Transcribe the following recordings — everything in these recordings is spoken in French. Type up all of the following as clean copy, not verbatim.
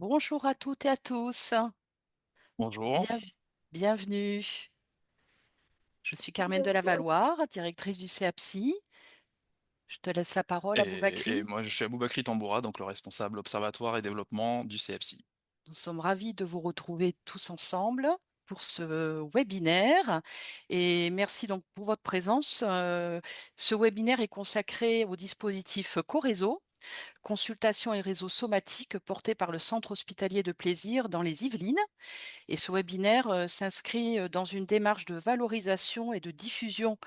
Bonjour à toutes et à tous. Bonjour Bien bienvenue. Je suis Carmen de la Valoire, directrice du CEAPSI. Je te laisse la parole, et Aboubacry. moi je suis Aboubacry Tamboura, donc le responsable observatoire et développement du CFCI. Nous sommes ravis de vous retrouver tous ensemble pour ce webinaire et merci donc pour votre présence. Ce webinaire est consacré au dispositif Coréseau, consultation et réseau somatique porté par le Centre hospitalier de plaisir dans les Yvelines. Et ce webinaire s'inscrit dans une démarche de valorisation et de diffusion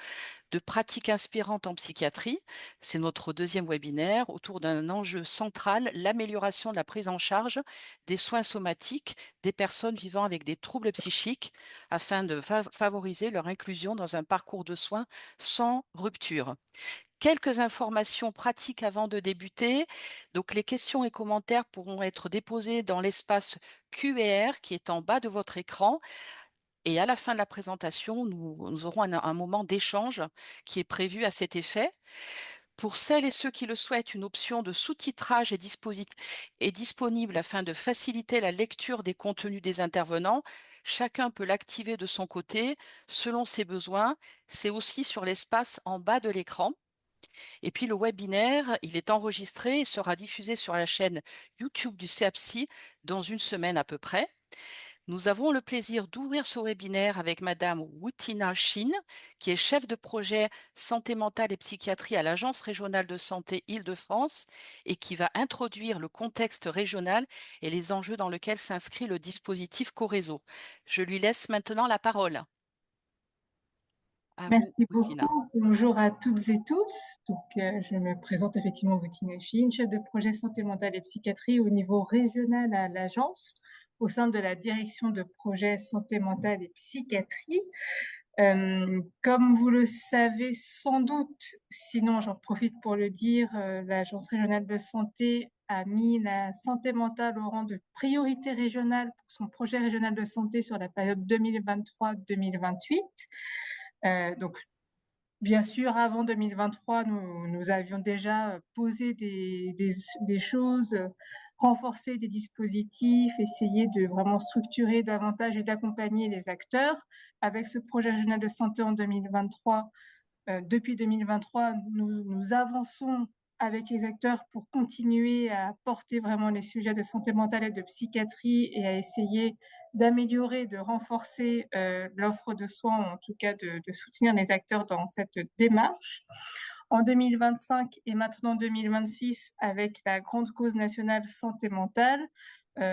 de pratiques inspirantes en psychiatrie. C'est notre deuxième webinaire autour d'un enjeu central, l'amélioration de la prise en charge des soins somatiques des personnes vivant avec des troubles psychiques afin de favoriser leur inclusion dans un parcours de soins sans rupture. Quelques informations pratiques avant de débuter. Donc, les questions et commentaires pourront être déposés dans l'espace Q&R qui est en bas de votre écran. Et à la fin de la présentation, nous aurons un moment d'échange qui est prévu à cet effet. Pour celles et ceux qui le souhaitent, une option de sous-titrage est disponible afin de faciliter la lecture des contenus des intervenants. Chacun peut l'activer de son côté selon ses besoins. C'est aussi sur l'espace en bas de l'écran. Et puis le webinaire, il est enregistré et sera diffusé sur la chaîne YouTube du CEAPSI dans une semaine à peu près. Nous avons le plaisir d'ouvrir ce webinaire avec Madame Wutina Shin, qui est chef de projet santé mentale et psychiatrie à l'Agence régionale de santé Île-de-France et qui va introduire le contexte régional et les enjeux dans lesquels s'inscrit le dispositif Coréseau. Je lui laisse maintenant la parole. À vous, Merci Wutina. beaucoup. Bonjour à toutes et tous. Je me présente effectivement Vautine Chine, chef de projet santé mentale et psychiatrie au niveau régional à l'agence, au sein de la direction de projet santé mentale et psychiatrie. Comme vous le savez sans doute, sinon j'en profite pour le dire, l'agence régionale de santé a mis la santé mentale au rang de priorité régionale pour son projet régional de santé sur la période 2023-2028. Donc, bien sûr, avant 2023, nous avions déjà posé des choses, renforcé des dispositifs, essayé de vraiment structurer davantage et d'accompagner les acteurs. Avec ce projet régional de santé en 2023, depuis 2023, nous avançons avec les acteurs pour continuer à porter vraiment les sujets de santé mentale et de psychiatrie et à essayer d'améliorer, de renforcer l'offre de soins, ou en tout cas de soutenir les acteurs dans cette démarche. En 2025 et maintenant 2026, avec la grande cause nationale santé mentale,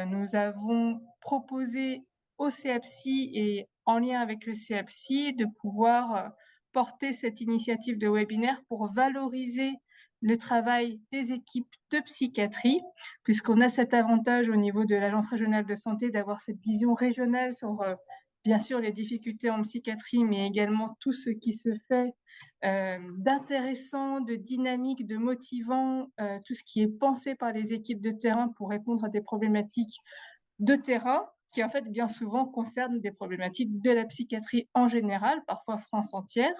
nous avons proposé au CEAPSI et en lien avec le CEAPSI de pouvoir porter cette initiative de webinaire pour valoriser le travail des équipes de psychiatrie, puisqu'on a cet avantage au niveau de l'Agence régionale de santé d'avoir cette vision régionale sur, bien sûr, les difficultés en psychiatrie, mais également tout ce qui se fait d'intéressant, de dynamique, de motivant, tout ce qui est pensé par les équipes de terrain pour répondre à des problématiques de terrain qui en fait bien souvent concernent des problématiques de la psychiatrie en général, parfois France entière.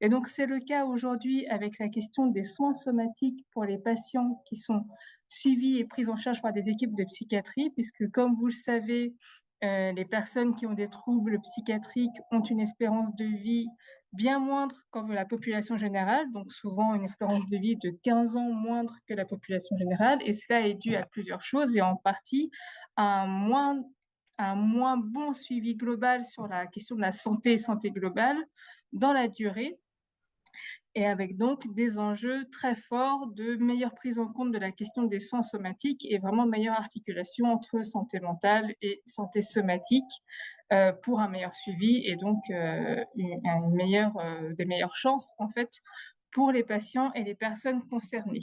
Et donc c'est le cas aujourd'hui avec la question des soins somatiques pour les patients qui sont suivis et pris en charge par des équipes de psychiatrie, puisque comme vous le savez, les personnes qui ont des troubles psychiatriques ont une espérance de vie bien moindre que la population générale, donc souvent une espérance de vie de 15 ans moindre que la population générale, et cela est dû à plusieurs choses et en partie à un moins bon suivi global sur la question de la santé globale dans la durée et avec donc des enjeux très forts de meilleure prise en compte de la question des soins somatiques et vraiment meilleure articulation entre santé mentale et santé somatique pour un meilleur suivi et donc des meilleures chances en fait pour les patients et les personnes concernées.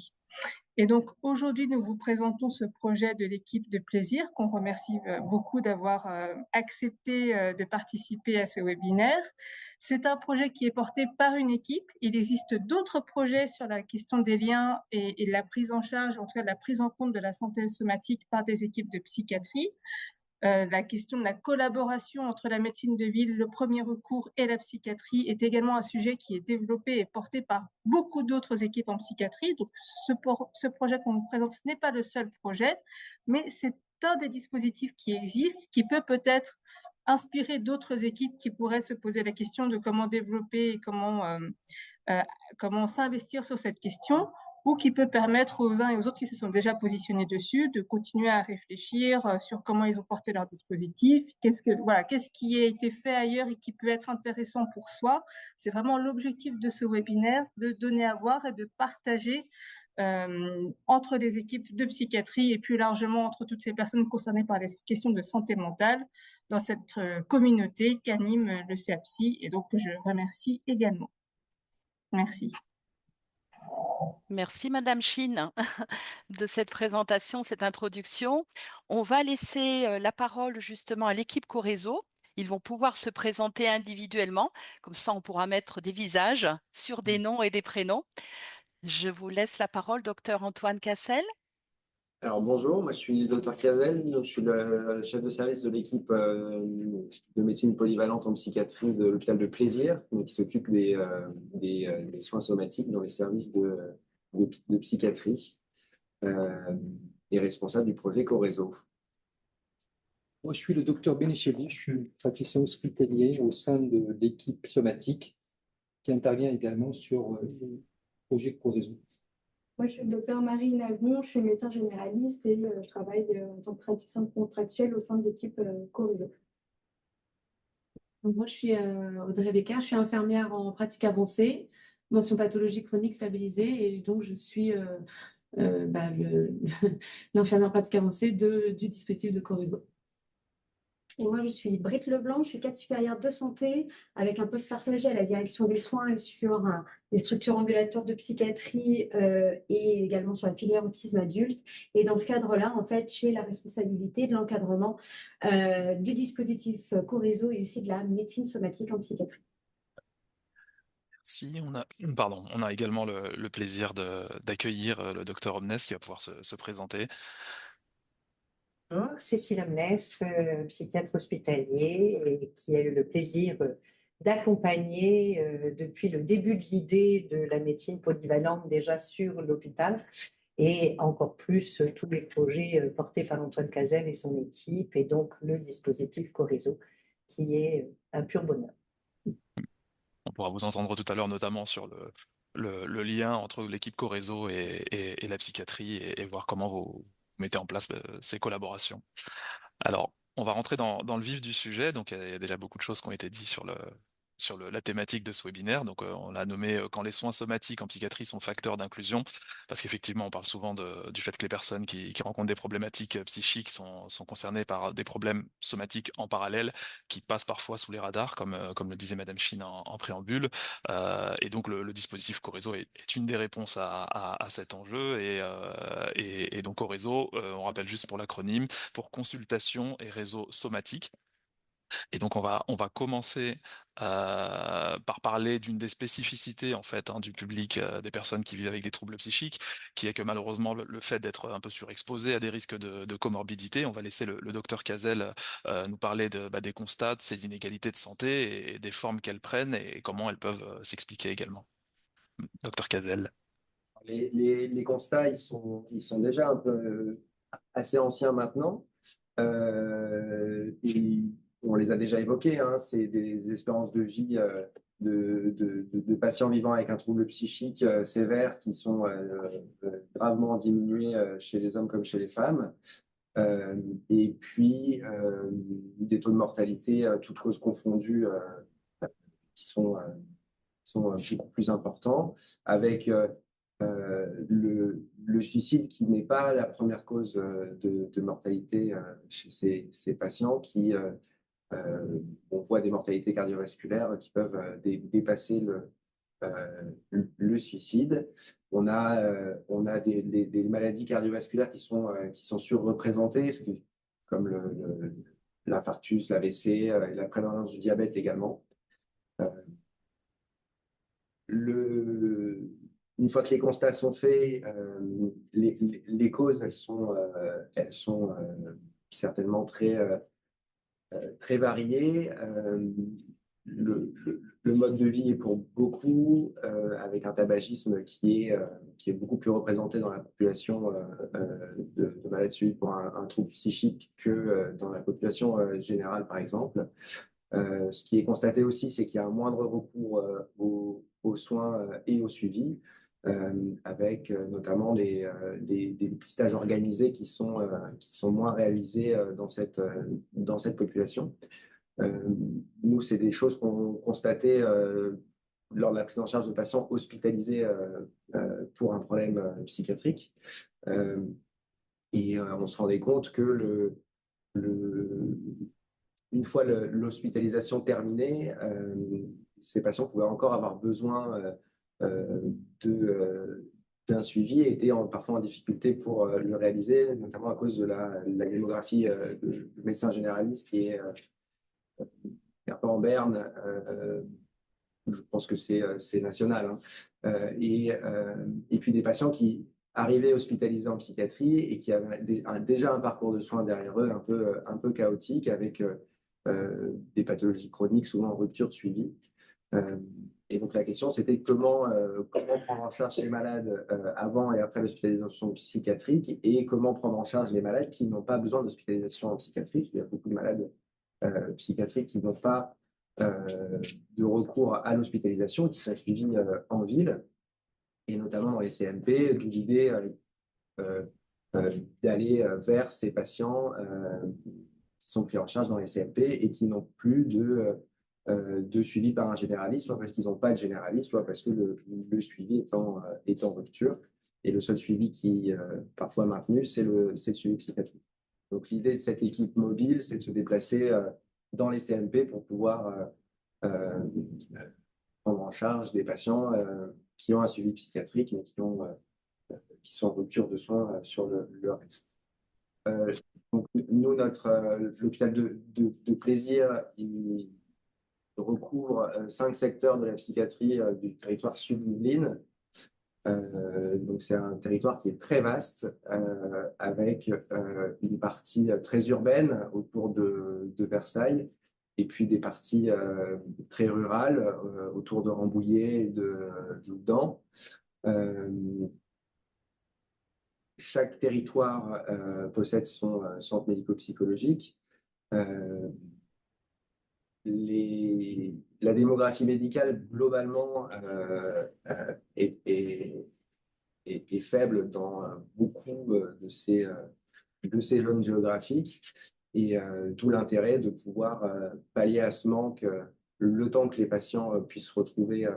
Et donc aujourd'hui, nous vous présentons ce projet de l'équipe de plaisir qu'on remercie beaucoup d'avoir accepté de participer à ce webinaire. C'est un projet qui est porté par une équipe. Il existe d'autres projets sur la question des liens et de la prise en charge, en tout cas de la prise en compte de la santé somatique par des équipes de psychiatrie. La question de la collaboration entre la médecine de ville, le premier recours et la psychiatrie est également un sujet qui est développé et porté par beaucoup d'autres équipes en psychiatrie. Donc, ce projet qu'on vous présente n'est pas le seul projet, mais c'est un des dispositifs qui existent, qui peut peut-être inspirer d'autres équipes qui pourraient se poser la question de comment développer et comment s'investir sur cette question, ou qui peut permettre aux uns et aux autres qui se sont déjà positionnés dessus de continuer à réfléchir sur comment ils ont porté leur dispositif, qu'est-ce qui a été fait ailleurs et qui peut être intéressant pour soi. C'est vraiment l'objectif de ce webinaire, de donner à voir et de partager entre des équipes de psychiatrie et plus largement entre toutes ces personnes concernées par les questions de santé mentale dans cette communauté qu'anime le CAPSI, et donc je remercie également. Merci. Merci Madame Chine de cette présentation, cette introduction. On va laisser la parole justement à l'équipe Corézo. Ils vont pouvoir se présenter individuellement, comme ça on pourra mettre des visages sur des noms et des prénoms. Je vous laisse la parole, docteur Antoine Cassel. Alors bonjour, moi je suis le docteur Cazel, donc je suis le chef de service de l'équipe de médecine polyvalente en psychiatrie de l'hôpital de Plaisir, donc qui s'occupe des soins somatiques dans les services de psychiatrie et responsable du projet Corézo. Moi, je suis le docteur Bénécheli, je suis praticien hospitalier au sein de l'équipe somatique qui intervient également sur le projet Corézo. Moi, je suis le docteur Marie Navon, je suis médecin généraliste et je travaille en tant que praticien contractuel au sein de l'équipe Corézo. Moi, je suis Audrey Becker, je suis infirmière en pratique avancée, mention pathologie chronique stabilisée, et donc je suis l'infirmière pratique avancée du dispositif de Corézo. Et moi, je suis Britt Leblanc, je suis cadre supérieur de santé avec un poste partagé à la direction des soins et sur des structures ambulatoires de psychiatrie et également sur la filière autisme adulte. Et dans ce cadre-là, en fait, j'ai la responsabilité de l'encadrement du dispositif Corézo et aussi de la médecine somatique en psychiatrie. Si, on a également le plaisir d'accueillir le docteur Omnes qui va pouvoir se présenter. Cécile Omnes, psychiatre hospitalier et qui a eu le plaisir d'accompagner depuis le début de l'idée de la médecine polyvalente déjà sur l'hôpital et encore plus tous les projets portés par Antoine Cazel et son équipe et donc le dispositif Corézo qui est un pur bonheur. On pourra vous entendre tout à l'heure notamment sur le lien entre l'équipe Corézo et la psychiatrie et voir comment vous mettez en place ces collaborations. Alors, on va rentrer dans le vif du sujet. Donc, il y a déjà beaucoup de choses qui ont été dites sur la thématique de ce webinaire. Donc, on l'a nommé quand les soins somatiques en psychiatrie sont facteurs d'inclusion, parce qu'effectivement, on parle souvent du fait que les personnes qui rencontrent des problématiques psychiques sont concernées par des problèmes somatiques en parallèle, qui passent parfois sous les radars, comme le disait Madame Chine en préambule. Et donc, le dispositif Corézo est une des réponses à cet enjeu. Et donc, Corézo, on rappelle juste pour l'acronyme, pour consultation et réseau somatique. Et donc on va commencer par parler d'une des spécificités en fait du public des personnes qui vivent avec des troubles psychiques, qui est que malheureusement le fait d'être un peu surexposé à des risques de comorbidité. On va laisser le docteur Cazel nous parler des constats, de ces inégalités de santé et des formes qu'elles prennent et comment elles peuvent s'expliquer également. Docteur Cazel. Les constats, ils sont déjà un peu assez anciens maintenant. Et on les a déjà évoqués, hein, c'est des espérances de vie de patients vivant avec un trouble psychique sévère qui sont gravement diminués chez les hommes comme chez les femmes. Et puis des taux de mortalité, toutes causes confondues, qui sont beaucoup plus importants, avec le suicide qui n'est pas la première cause de mortalité chez ces patients on voit des mortalités cardiovasculaires qui peuvent dépasser le suicide. On a des maladies cardiovasculaires qui sont surreprésentées, comme l'infarctus, l'AVC et la prévalence du diabète également. Une fois que les constats sont faits, les causes, elles sont certainement très variées. Le mode de vie est pour beaucoup, avec un tabagisme qui est beaucoup plus représenté dans la population de malades suivis pour un trouble psychique que dans la population générale, par exemple. Ce qui est constaté aussi, c'est qu'il y a un moindre recours aux soins et au suivi, avec notamment des dépistages organisés qui sont moins réalisés dans cette population. Nous, c'est des choses qu'on constatait lors de la prise en charge de patients hospitalisés pour un problème psychiatrique. Et on se rendait compte que une fois l'hospitalisation terminée, ces patients pouvaient encore avoir besoin d'un suivi et étaient parfois en difficulté pour le réaliser, notamment à cause de la démographie de médecins généralistes qui est un peu en berne. Je pense que c'est national. Hein. Et puis des patients qui arrivaient hospitalisés en psychiatrie et qui avaient déjà un parcours de soins derrière eux un peu chaotique, avec des pathologies chroniques, souvent en rupture de suivi. Et donc la question, c'était comment prendre en charge ces malades avant et après l'hospitalisation psychiatrique, et comment prendre en charge les malades qui n'ont pas besoin d'hospitalisation en psychiatrie. Il y a beaucoup de malades psychiatriques qui n'ont pas de recours à l'hospitalisation, qui sont suivis en ville, et notamment dans les CMP, d'où l'idée d'aller vers ces patients qui sont pris en charge dans les CMP et qui n'ont plus de suivi par un généraliste, soit parce qu'ils n'ont pas de généraliste, soit parce que le suivi est en rupture. Et le seul suivi qui parfois maintenu, c'est le suivi psychiatrique. Donc l'idée de cette équipe mobile, c'est de se déplacer dans les CMP pour pouvoir prendre en charge des patients qui ont un suivi psychiatrique, mais qui sont en rupture de soins sur le reste. Donc, nous, l'hôpital de Plaisir, il recouvre 5 secteurs de la psychiatrie du territoire sud d'Yvelines. Donc, c'est un territoire qui est très vaste, avec une partie très urbaine autour de Versailles, et puis des parties très rurales autour de Rambouillet et de Oudan. Chaque territoire possède son centre médico-psychologique. La démographie médicale, globalement, est faible dans beaucoup de ces zones géographiques. Et d'où l'intérêt de pouvoir pallier à ce manque le temps que les patients puissent retrouver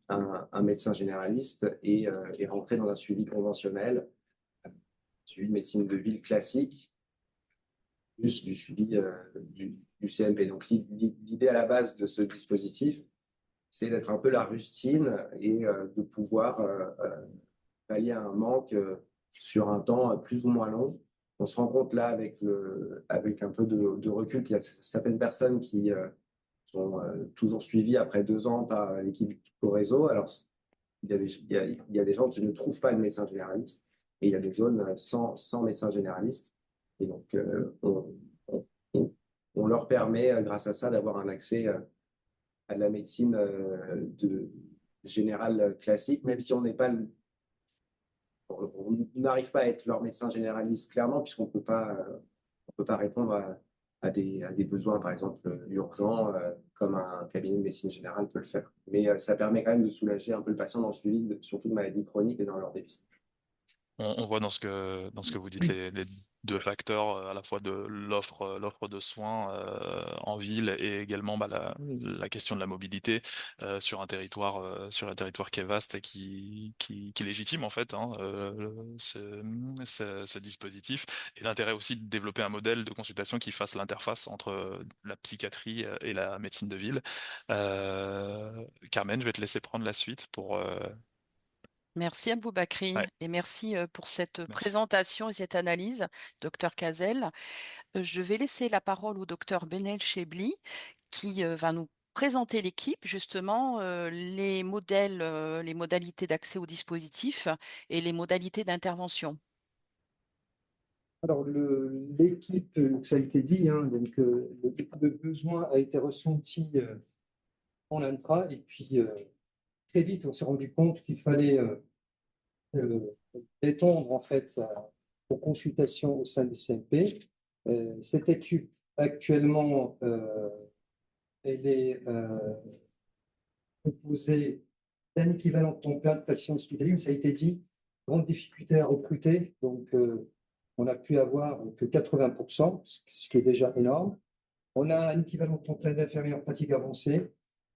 un médecin généraliste et rentrer dans un suivi conventionnel, suivi de médecine de ville classique, plus du suivi du CMP. Donc l'idée à la base de ce dispositif, c'est d'être un peu la rustine et de pouvoir pallier à un manque sur un temps plus ou moins long. On se rend compte là, avec un peu de recul, qu'il y a certaines personnes qui sont toujours suivies après 2 ans par l'équipe Corézo. Alors, il y a des gens qui ne trouvent pas de médecin généraliste, et il y a des zones sans médecin généraliste. Et donc, on leur permet, grâce à ça, d'avoir un accès à de la médecine générale classique, même si on n'arrive pas à être leur médecin généraliste clairement, puisqu'on peut pas répondre à des besoins, par exemple, urgents, comme un cabinet de médecine générale peut le faire. Mais ça permet quand même de soulager un peu le patient dans le suivi, surtout de maladies chroniques et dans leur dépistage. On voit dans ce que vous dites les 2 facteurs, à la fois de l'offre de soins en ville, et également la question de la mobilité sur un territoire qui est vaste et qui légitime en fait, hein, ce dispositif, et l'intérêt aussi de développer un modèle de consultation qui fasse l'interface entre la psychiatrie et la médecine de ville. Carmen, je vais te laisser prendre la suite pour Merci Aboubacry, ouais, et merci pour cette merci. présentation et cette analyse, docteur Cazel. Je vais laisser la parole au docteur Benel Chebli, qui va nous présenter l'équipe, justement, les modalités d'accès au dispositif et les modalités d'intervention. Alors, l'équipe, ça a été dit, hein, donc le besoin a été ressenti en intra, et puis très vite, on s'est rendu compte qu'il fallait étendre en fait pour consultation au sein des CMP. Cette étude, actuellement, elle est composée d'un équivalent de temps plein de praticien hospitalier, ça a été dit, grande difficulté à recruter, donc on a pu avoir que 80%, ce qui est déjà énorme. On a un équivalent de temps plein d'infirmiers en pratique avancée,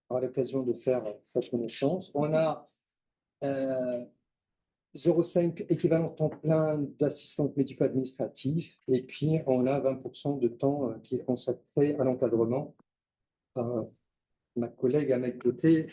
à l'occasion de faire sa connaissance. On a 0,5 équivalent temps plein d'assistante médico-administrative, et puis on a 20% de temps qui est consacré à l'encadrement par ma collègue à mes côtés.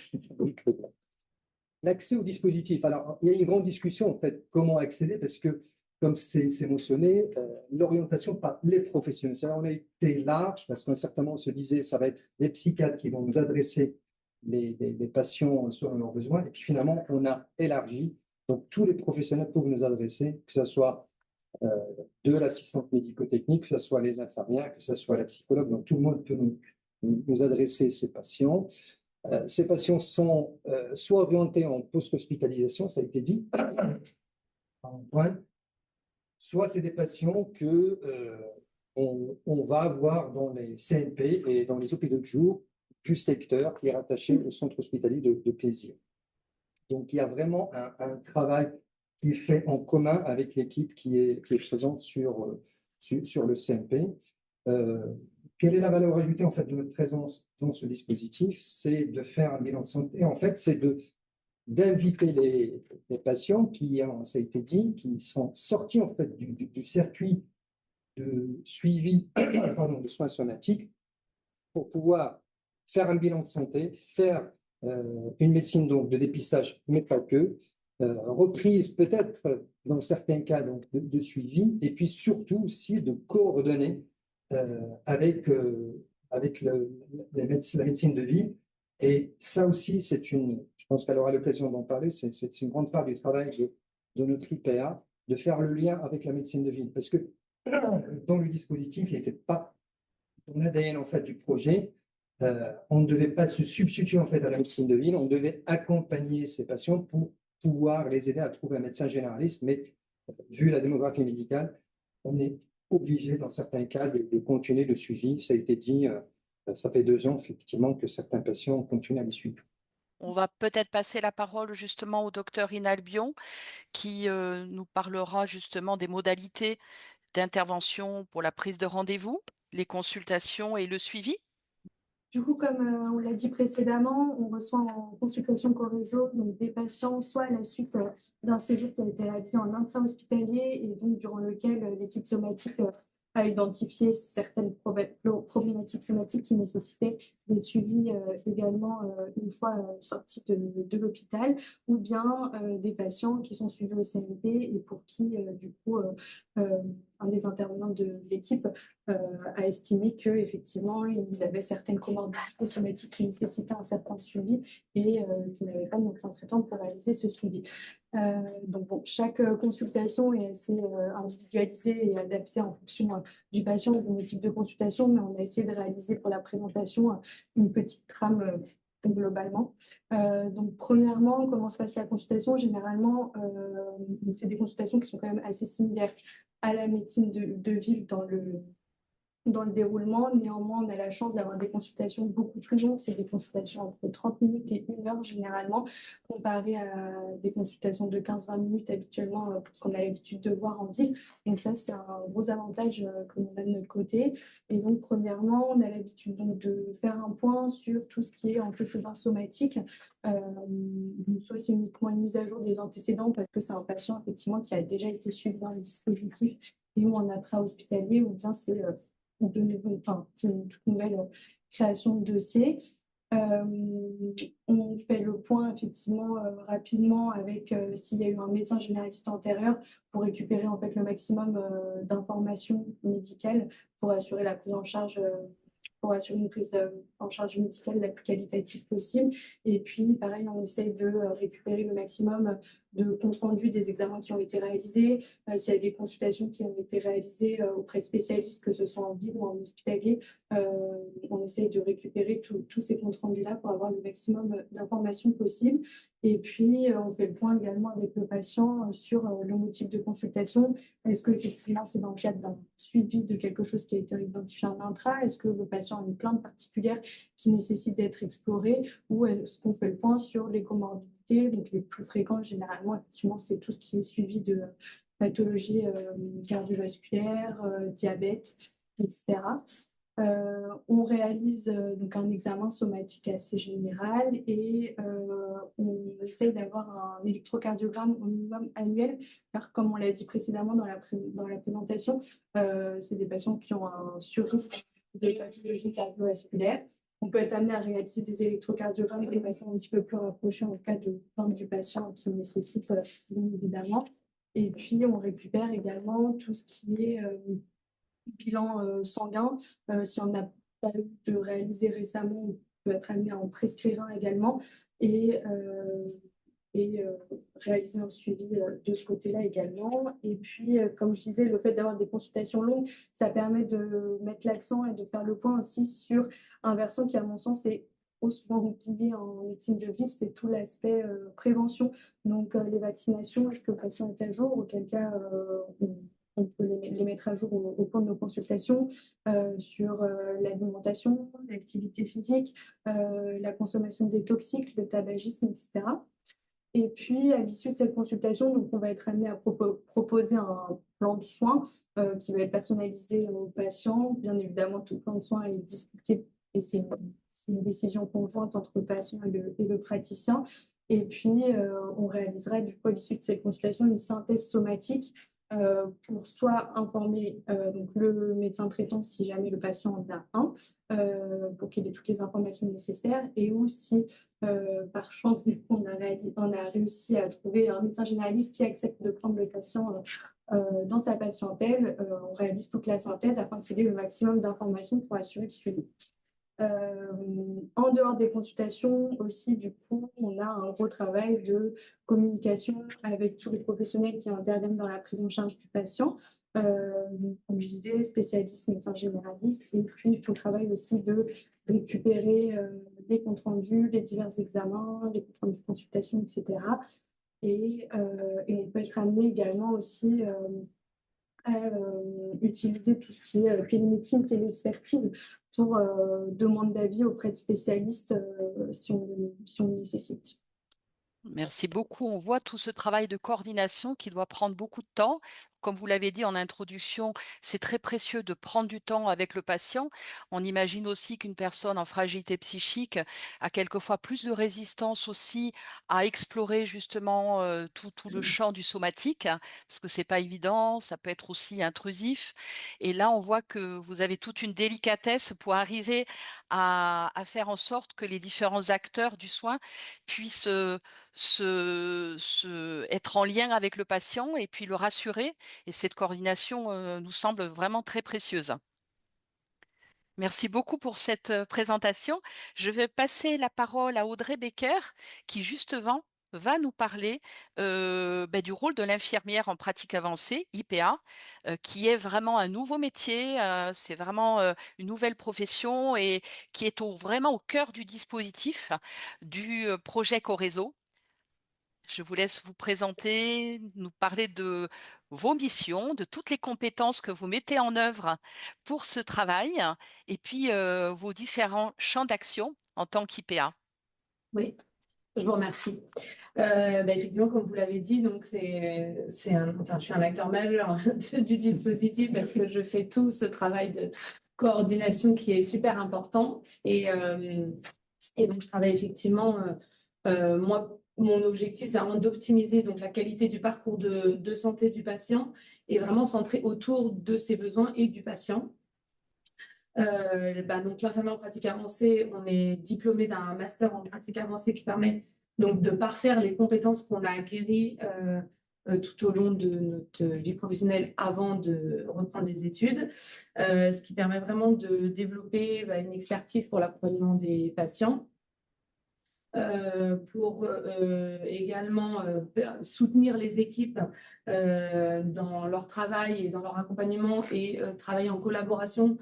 L'accès au dispositif. Alors, il y a une grande discussion, en fait, comment accéder, parce que, comme c'est mentionné, l'orientation par les professionnels. Ça, on a été large, parce qu'à un certain moment, on se disait, ça va être les psychiatres qui vont nous adresser les patients selon leurs besoins, et puis finalement, on a élargi. Donc, tous les professionnels peuvent nous adresser, que ce soit de l'assistante médico-technique, que ce soit les infirmières, que ce soit la psychologue. Donc, tout le monde peut nous adresser ces patients. Ces patients sont soit orientés en post-hospitalisation, ça a été dit, soit c'est des patients que on va avoir dans les CMP et dans les hôpitaux de jour du secteur qui est rattaché au centre hospitalier de Plaisir. Donc, il y a vraiment un travail qui est fait en commun avec l'équipe qui est présente sur le CMP. Quelle est la valeur ajoutée en fait de notre présence dans ce dispositif? C'est de faire un bilan de santé. En fait, c'est d'inviter les patients qui, ça a été dit, qui sont sortis en fait du circuit de suivi de soins somatiques pour pouvoir faire un bilan de santé, faire une médecine donc de dépistage, mais pas que, reprise peut-être dans certains cas donc, de suivi, et puis surtout aussi de coordonner avec la médecine de ville. Et ça aussi, je pense qu'elle aura l'occasion d'en parler, c'est une grande part du travail de notre IPA, de faire le lien avec la médecine de ville. Parce que dans le dispositif, il n'était pas dans l'ADN en fait, du projet. On ne devait pas se substituer en fait, à la médecine de ville, on devait accompagner ces patients pour pouvoir les aider à trouver un médecin généraliste. Mais vu la démographie médicale, on est obligé, dans certains cas, de continuer le suivi. Ça a été dit, ça fait 2 ans, effectivement, que certains patients continuent à les suivre. On va peut-être passer la parole justement au docteur Inalbion qui nous parlera justement des modalités d'intervention pour la prise de rendez-vous, les consultations et le suivi. Du coup, comme on l'a dit précédemment, on reçoit en consultation co-réseau donc des patients, soit à la suite d'un séjour qui a été réalisé en intra-hospitalier et donc durant lequel l'équipe somatique a identifié certaines problématiques somatiques qui nécessitaient d'être suivies également une fois sortis de l'hôpital, ou bien des patients qui sont suivis au CMP et pour qui, du coup, un des intervenants de l'équipe a estimé qu'effectivement, il avait certaines comorbidités somatiques qui nécessitaient un certain suivi et qui n'avait pas de médecin traitant pour réaliser ce suivi. Donc bon, chaque consultation est assez individualisée et adaptée en fonction du patient ou du type de consultation, mais on a essayé de réaliser pour la présentation une petite trame globalement. Donc premièrement, comment se passe la consultation? Généralement, c'est des consultations qui sont quand même assez similaires à la médecine de ville dans le déroulement. Néanmoins, on a la chance d'avoir des consultations beaucoup plus longues. C'est des consultations entre 30 minutes et 1 heure généralement, comparé à des consultations de 15-20 minutes habituellement pour ce qu'on a l'habitude de voir en ville. Donc ça, c'est un gros avantage que l'on a de notre côté. Et donc, premièrement, on a l'habitude donc de faire un point sur tout ce qui est antécédents somatiques. Soit c'est uniquement une mise à jour des antécédents parce que c'est un patient effectivement qui a déjà été suivi dans le dispositif et ou en intra-hospitalier, ou bien c'est une toute nouvelle création de dossier. On fait le point effectivement rapidement avec s'il y a eu un médecin généraliste antérieur pour récupérer en fait le maximum d'informations médicales pour assurer la prise en charge pour assurer une prise en charge médicale la plus qualitative possible. Et puis, pareil, on essaye de récupérer le maximum de compte rendu des examens qui ont été réalisés. S'il y a des consultations qui ont été réalisées auprès de spécialistes, que ce soit en ville ou en hospitalier, on essaye de récupérer tous ces comptes rendus-là pour avoir le maximum d'informations possibles. Et puis, on fait le point également avec le patient sur le motif de consultation. Est-ce qu'effectivement, c'est dans le cadre d'un suivi de quelque chose qui a été identifié en intra? Est-ce que le patient a une plainte particulière qui nécessite d'être explorée? Ou est-ce qu'on fait le point sur les comorbidités? Donc, les plus fréquentes, généralement, effectivement, c'est tout ce qui est suivi de pathologies cardiovasculaires, diabète, etc. On réalise donc un examen somatique assez général et on essaye d'avoir un électrocardiogramme au minimum annuel, car comme on l'a dit précédemment dans la présentation, c'est des patients qui ont un surrisque de pathologie cardiovasculaire. On peut être amené à réaliser des électrocardiogrammes de façon un petit peu plus rapprochée en cas de plainte du patient qui nécessite bien évidemment. Et puis, on récupère également tout ce qui est bilan sanguin. Si on n'a pas eu de réaliser récemment, on peut être amené à en prescrire un également et réaliser un suivi de ce côté-là également. Et puis, comme je disais, le fait d'avoir des consultations longues, ça permet de mettre l'accent et de faire le point aussi sur un versant qui, à mon sens, est trop souvent oublié en médecine de ville, c'est tout l'aspect prévention. Donc, les vaccinations, est-ce que le patient est à jour? Auquel cas, on peut les mettre à jour au cours de nos consultations sur l'alimentation, l'activité physique, la consommation des toxiques, le tabagisme, etc. Et puis, à l'issue de cette consultation, donc, on va être amené à proposer un plan de soins qui va être personnalisé aux patients. Bien évidemment, tout plan de soins est discuté et c'est une décision conjointe entre le patient et le praticien. Et puis, on réalisera du coup, à l'issue de cette consultation, une synthèse somatique pour soit informer donc le médecin traitant si jamais le patient en a un, pour qu'il ait toutes les informations nécessaires, et aussi par chance, du coup, on a réussi à trouver un médecin généraliste qui accepte de prendre le patient dans sa patientèle. On réalise toute la synthèse afin qu'il ait le maximum d'informations pour assurer le suivi. En dehors des consultations aussi, du coup, on a un gros travail de communication avec tous les professionnels qui interviennent dans la prise en charge du patient. Comme je disais, spécialistes, médecins généralistes, et puis tout le travail aussi de récupérer les comptes rendus, les divers examens, les comptes rendus de consultation, etc. Et on peut être amené également aussi utiliser tout ce qui est télémédecine, téléexpertise pour demande d'avis auprès de spécialistes si on le nécessite. Merci beaucoup. On voit tout ce travail de coordination qui doit prendre beaucoup de temps. Comme vous l'avez dit en introduction, c'est très précieux de prendre du temps avec le patient. On imagine aussi qu'une personne en fragilité psychique a quelquefois plus de résistance aussi à explorer justement tout le champ du somatique, parce que c'est pas évident, ça peut être aussi intrusif. Et là, on voit que vous avez toute une délicatesse pour arriver à faire en sorte que les différents acteurs du soin puissent être en lien avec le patient et puis le rassurer. Et cette coordination nous semble vraiment très précieuse. Merci beaucoup pour cette présentation. Je vais passer la parole à Audrey Becker qui justement va nous parler du rôle de l'infirmière en pratique avancée, IPA, qui est vraiment un nouveau métier, c'est vraiment une nouvelle profession et qui est vraiment au cœur du dispositif du projet Corézo. Je vous laisse vous présenter, nous parler de vos missions, de toutes les compétences que vous mettez en œuvre pour ce travail et puis vos différents champs d'action en tant qu'IPA. Oui, je vous remercie. Effectivement, comme vous l'avez dit, donc je suis un acteur majeur du dispositif parce que je fais tout ce travail de coordination qui est super important. Et donc, je travaille effectivement, moi, mon objectif, c'est vraiment d'optimiser donc la qualité du parcours de santé du patient et vraiment centré autour de ses besoins et du patient. Donc l'infirmière en pratique avancée, on est diplômé d'un master en pratique avancée qui permet donc de parfaire les compétences qu'on a acquéries tout au long de notre vie professionnelle avant de reprendre les études, ce qui permet vraiment de développer une expertise pour l'accompagnement des patients. Pour également soutenir les équipes dans leur travail et dans leur accompagnement et travailler en collaboration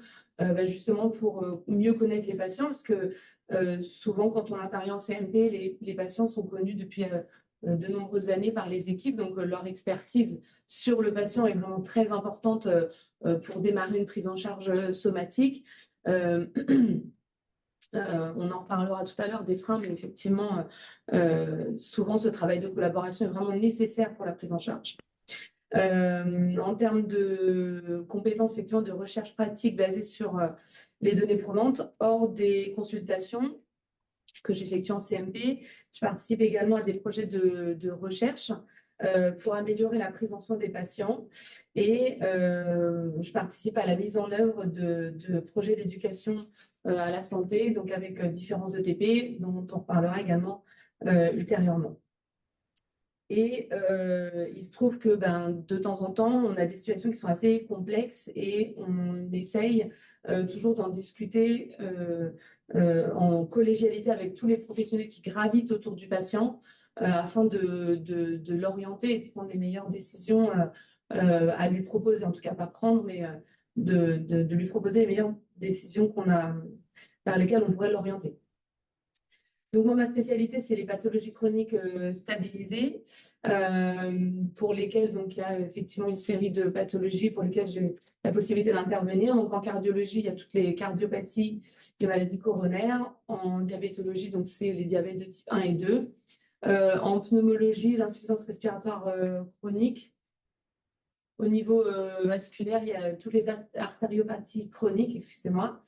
justement pour mieux connaître les patients parce que Souvent, quand on intervient en CMP, les patients sont connus depuis de nombreuses années par les équipes, donc leur expertise sur le patient est vraiment très importante pour démarrer une prise en charge somatique. On en reparlera tout à l'heure des freins, mais effectivement, souvent ce travail de collaboration est vraiment nécessaire pour la prise en charge. En termes de compétences, effectivement, de recherche pratique basée sur les données probantes, hors des consultations que j'effectue en CMP, je participe également à des projets de recherche pour améliorer la prise en soin des patients et je participe à la mise en œuvre de projets d'éducation à la santé, donc avec différents ETP, dont on reparlera également ultérieurement. Et il se trouve que de temps en temps, on a des situations qui sont assez complexes et on essaye toujours d'en discuter en collégialité avec tous les professionnels qui gravitent autour du patient afin de l'orienter et de prendre les meilleures décisions à lui proposer, en tout cas pas prendre, mais de lui proposer les meilleures décisions vers lesquelles on pourrait l'orienter. Donc, moi, ma spécialité, c'est les pathologies chroniques stabilisées, pour lesquelles donc, il y a effectivement une série de pathologies pour lesquelles j'ai la possibilité d'intervenir. Donc, en cardiologie, il y a toutes les cardiopathies, les maladies coronaires. En diabétologie, donc, c'est les diabètes de type 1 et 2. En pneumologie, l'insuffisance respiratoire chronique. Au niveau vasculaire, il y a toutes les artériopathies chroniques, excusez-moi.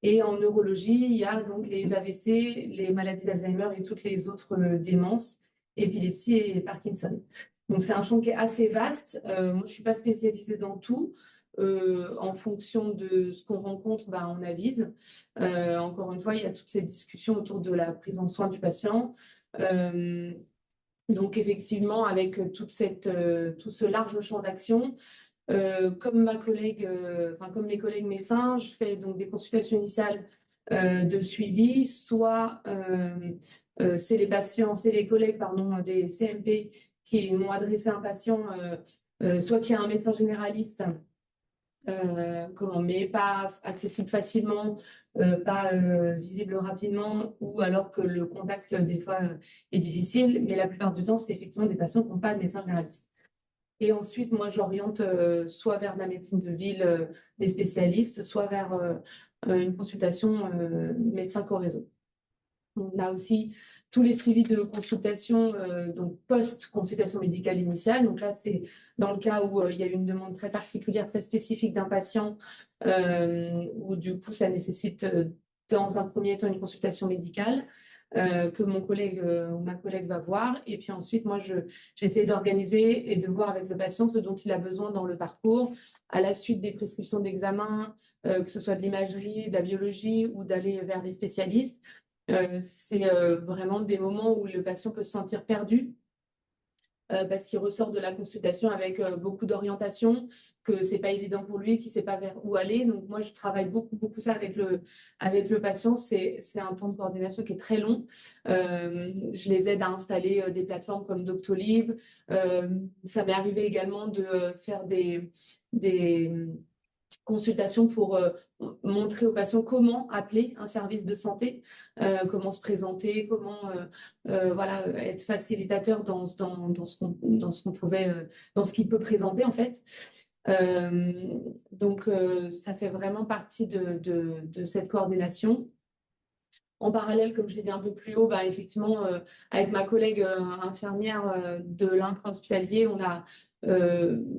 Et en neurologie, il y a donc les AVC, les maladies d'Alzheimer et toutes les autres démences, épilepsie et Parkinson. Donc, c'est un champ qui est assez vaste. Moi, je ne suis pas spécialisée dans tout. En fonction de ce qu'on rencontre, on avise. Encore une fois, il y a toutes ces discussions autour de la prise en soin du patient. Donc, effectivement, avec tout ce large champ d'action, comme mes collègues médecins, je fais donc des consultations initiales de suivi, soit c'est les collègues des CMP qui m'ont adressé un patient, soit qui a un médecin généraliste, mais pas accessible facilement, pas visible rapidement, ou alors que le contact des fois est difficile, mais la plupart du temps, c'est effectivement des patients qui n'ont pas de médecin généraliste. Et ensuite, moi, j'oriente soit vers la médecine de ville des spécialistes, soit vers une consultation médecin co-réseau. On a aussi tous les suivis de consultation, donc post-consultation médicale initiale. Donc là, c'est dans le cas où il y a une demande très particulière, très spécifique d'un patient, où du coup, ça nécessite dans un premier temps une consultation médicale. Que mon collègue ou ma collègue va voir. Et puis ensuite, moi, j'essaie d'organiser et de voir avec le patient ce dont il a besoin dans le parcours, à la suite des prescriptions d'examen, que ce soit de l'imagerie, de la biologie ou d'aller vers les spécialistes. C'est vraiment des moments où le patient peut se sentir perdu parce qu'il ressort de la consultation avec beaucoup d'orientation, que c'est pas évident pour lui, qu'il sait pas vers où aller. Donc moi, je travaille beaucoup ça avec le patient. C'est un temps de coordination qui est très long. Je les aide à installer des plateformes comme Doctolib. Ça m'est arrivé également de faire des consultation pour montrer aux patients comment appeler un service de santé, comment se présenter, comment être facilitateur dans ce qu'il peut présenter en fait. Donc ça fait vraiment partie de cette coordination. En parallèle, comme je l'ai dit un peu plus haut, effectivement, avec ma collègue infirmière de l'intra-hospitalier, on a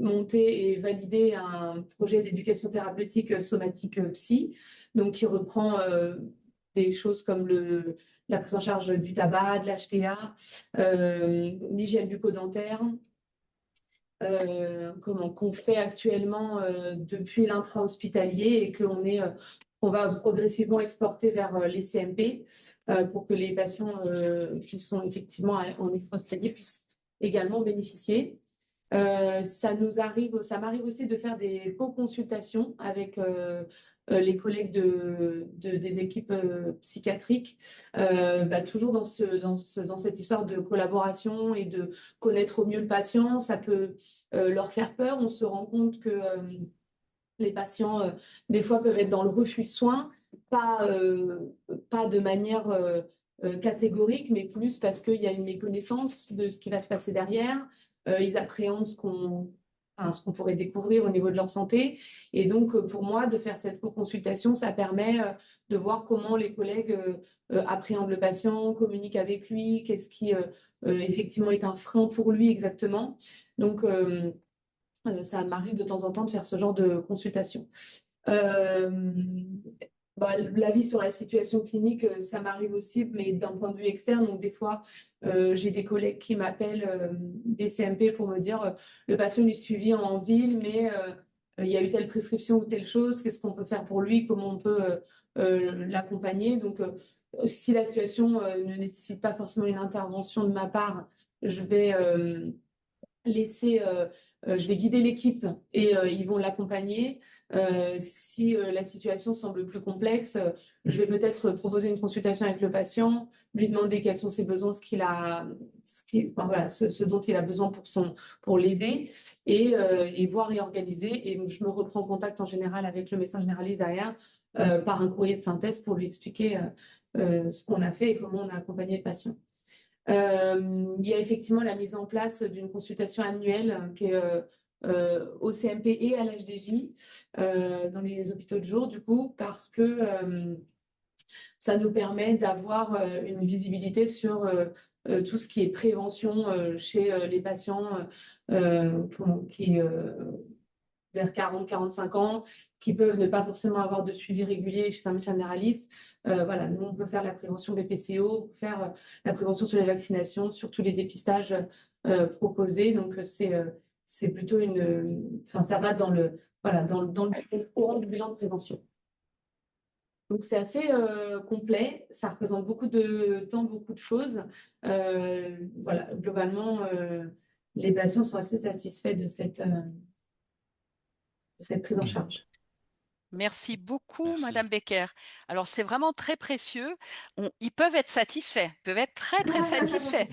monté et validé un projet d'éducation thérapeutique somatique psy, donc qui reprend des choses comme la prise en charge du tabac, de l'HTA, l'hygiène bucco-dentaire, qu'on fait actuellement depuis l'intra-hospitalier et qu'on va progressivement exporter vers les CMP pour que les patients qui sont effectivement en extra-hospitalier puissent également bénéficier. Ça m'arrive aussi de faire des co-consultations avec les collègues des équipes psychiatriques, toujours dans cette histoire de collaboration et de connaître au mieux le patient. Ça peut leur faire peur. On se rend compte que Les patients, des fois, peuvent être dans le refus de soins, pas de manière catégorique, mais plus parce qu'il y a une méconnaissance de ce qui va se passer derrière. Ils appréhendent ce qu'on pourrait découvrir au niveau de leur santé. Et donc, pour moi, de faire cette co-consultation, ça permet de voir comment les collègues appréhendent le patient, communiquent avec lui, qu'est-ce qui effectivement est un frein pour lui exactement. Donc, ça m'arrive de temps en temps de faire ce genre de consultation. L'avis sur la situation clinique, ça m'arrive aussi, mais d'un point de vue externe. Donc, des fois, j'ai des collègues qui m'appellent des CMP pour me dire le patient est suivi en ville, mais il y a eu telle prescription ou telle chose, qu'est-ce qu'on peut faire pour lui, comment on peut l'accompagner. Donc, si la situation ne nécessite pas forcément une intervention de ma part, je vais je vais guider l'équipe et ils vont l'accompagner. Si la situation semble plus complexe, je vais peut-être proposer une consultation avec le patient, lui demander quels sont ses besoins, ce dont il a besoin pour l'aider et voir réorganiser. Et je me reprends contact en général avec le médecin généraliste derrière par un courrier de synthèse pour lui expliquer ce qu'on a fait et comment on a accompagné le patient. Il y a effectivement la mise en place d'une consultation annuelle qui est au CMP et à l'HDJ dans les hôpitaux de jour, du coup, parce que ça nous permet d'avoir une visibilité sur tout ce qui est prévention chez les patients qui vers 40-45 ans, qui peuvent ne pas forcément avoir de suivi régulier chez un médecin généraliste. Voilà, nous, on peut faire la prévention BPCO, faire la prévention sur les vaccinations, sur tous les dépistages proposés. Donc, c'est plutôt ça va dans le courant du bilan de prévention. Donc, c'est assez complet. Ça représente beaucoup de temps, beaucoup de choses. Voilà, globalement, les patients sont assez satisfaits de cette prise en charge. Merci beaucoup, Merci. Madame Becker. Alors, c'est vraiment très précieux. Ils peuvent être satisfaits, peuvent être très, très satisfaits.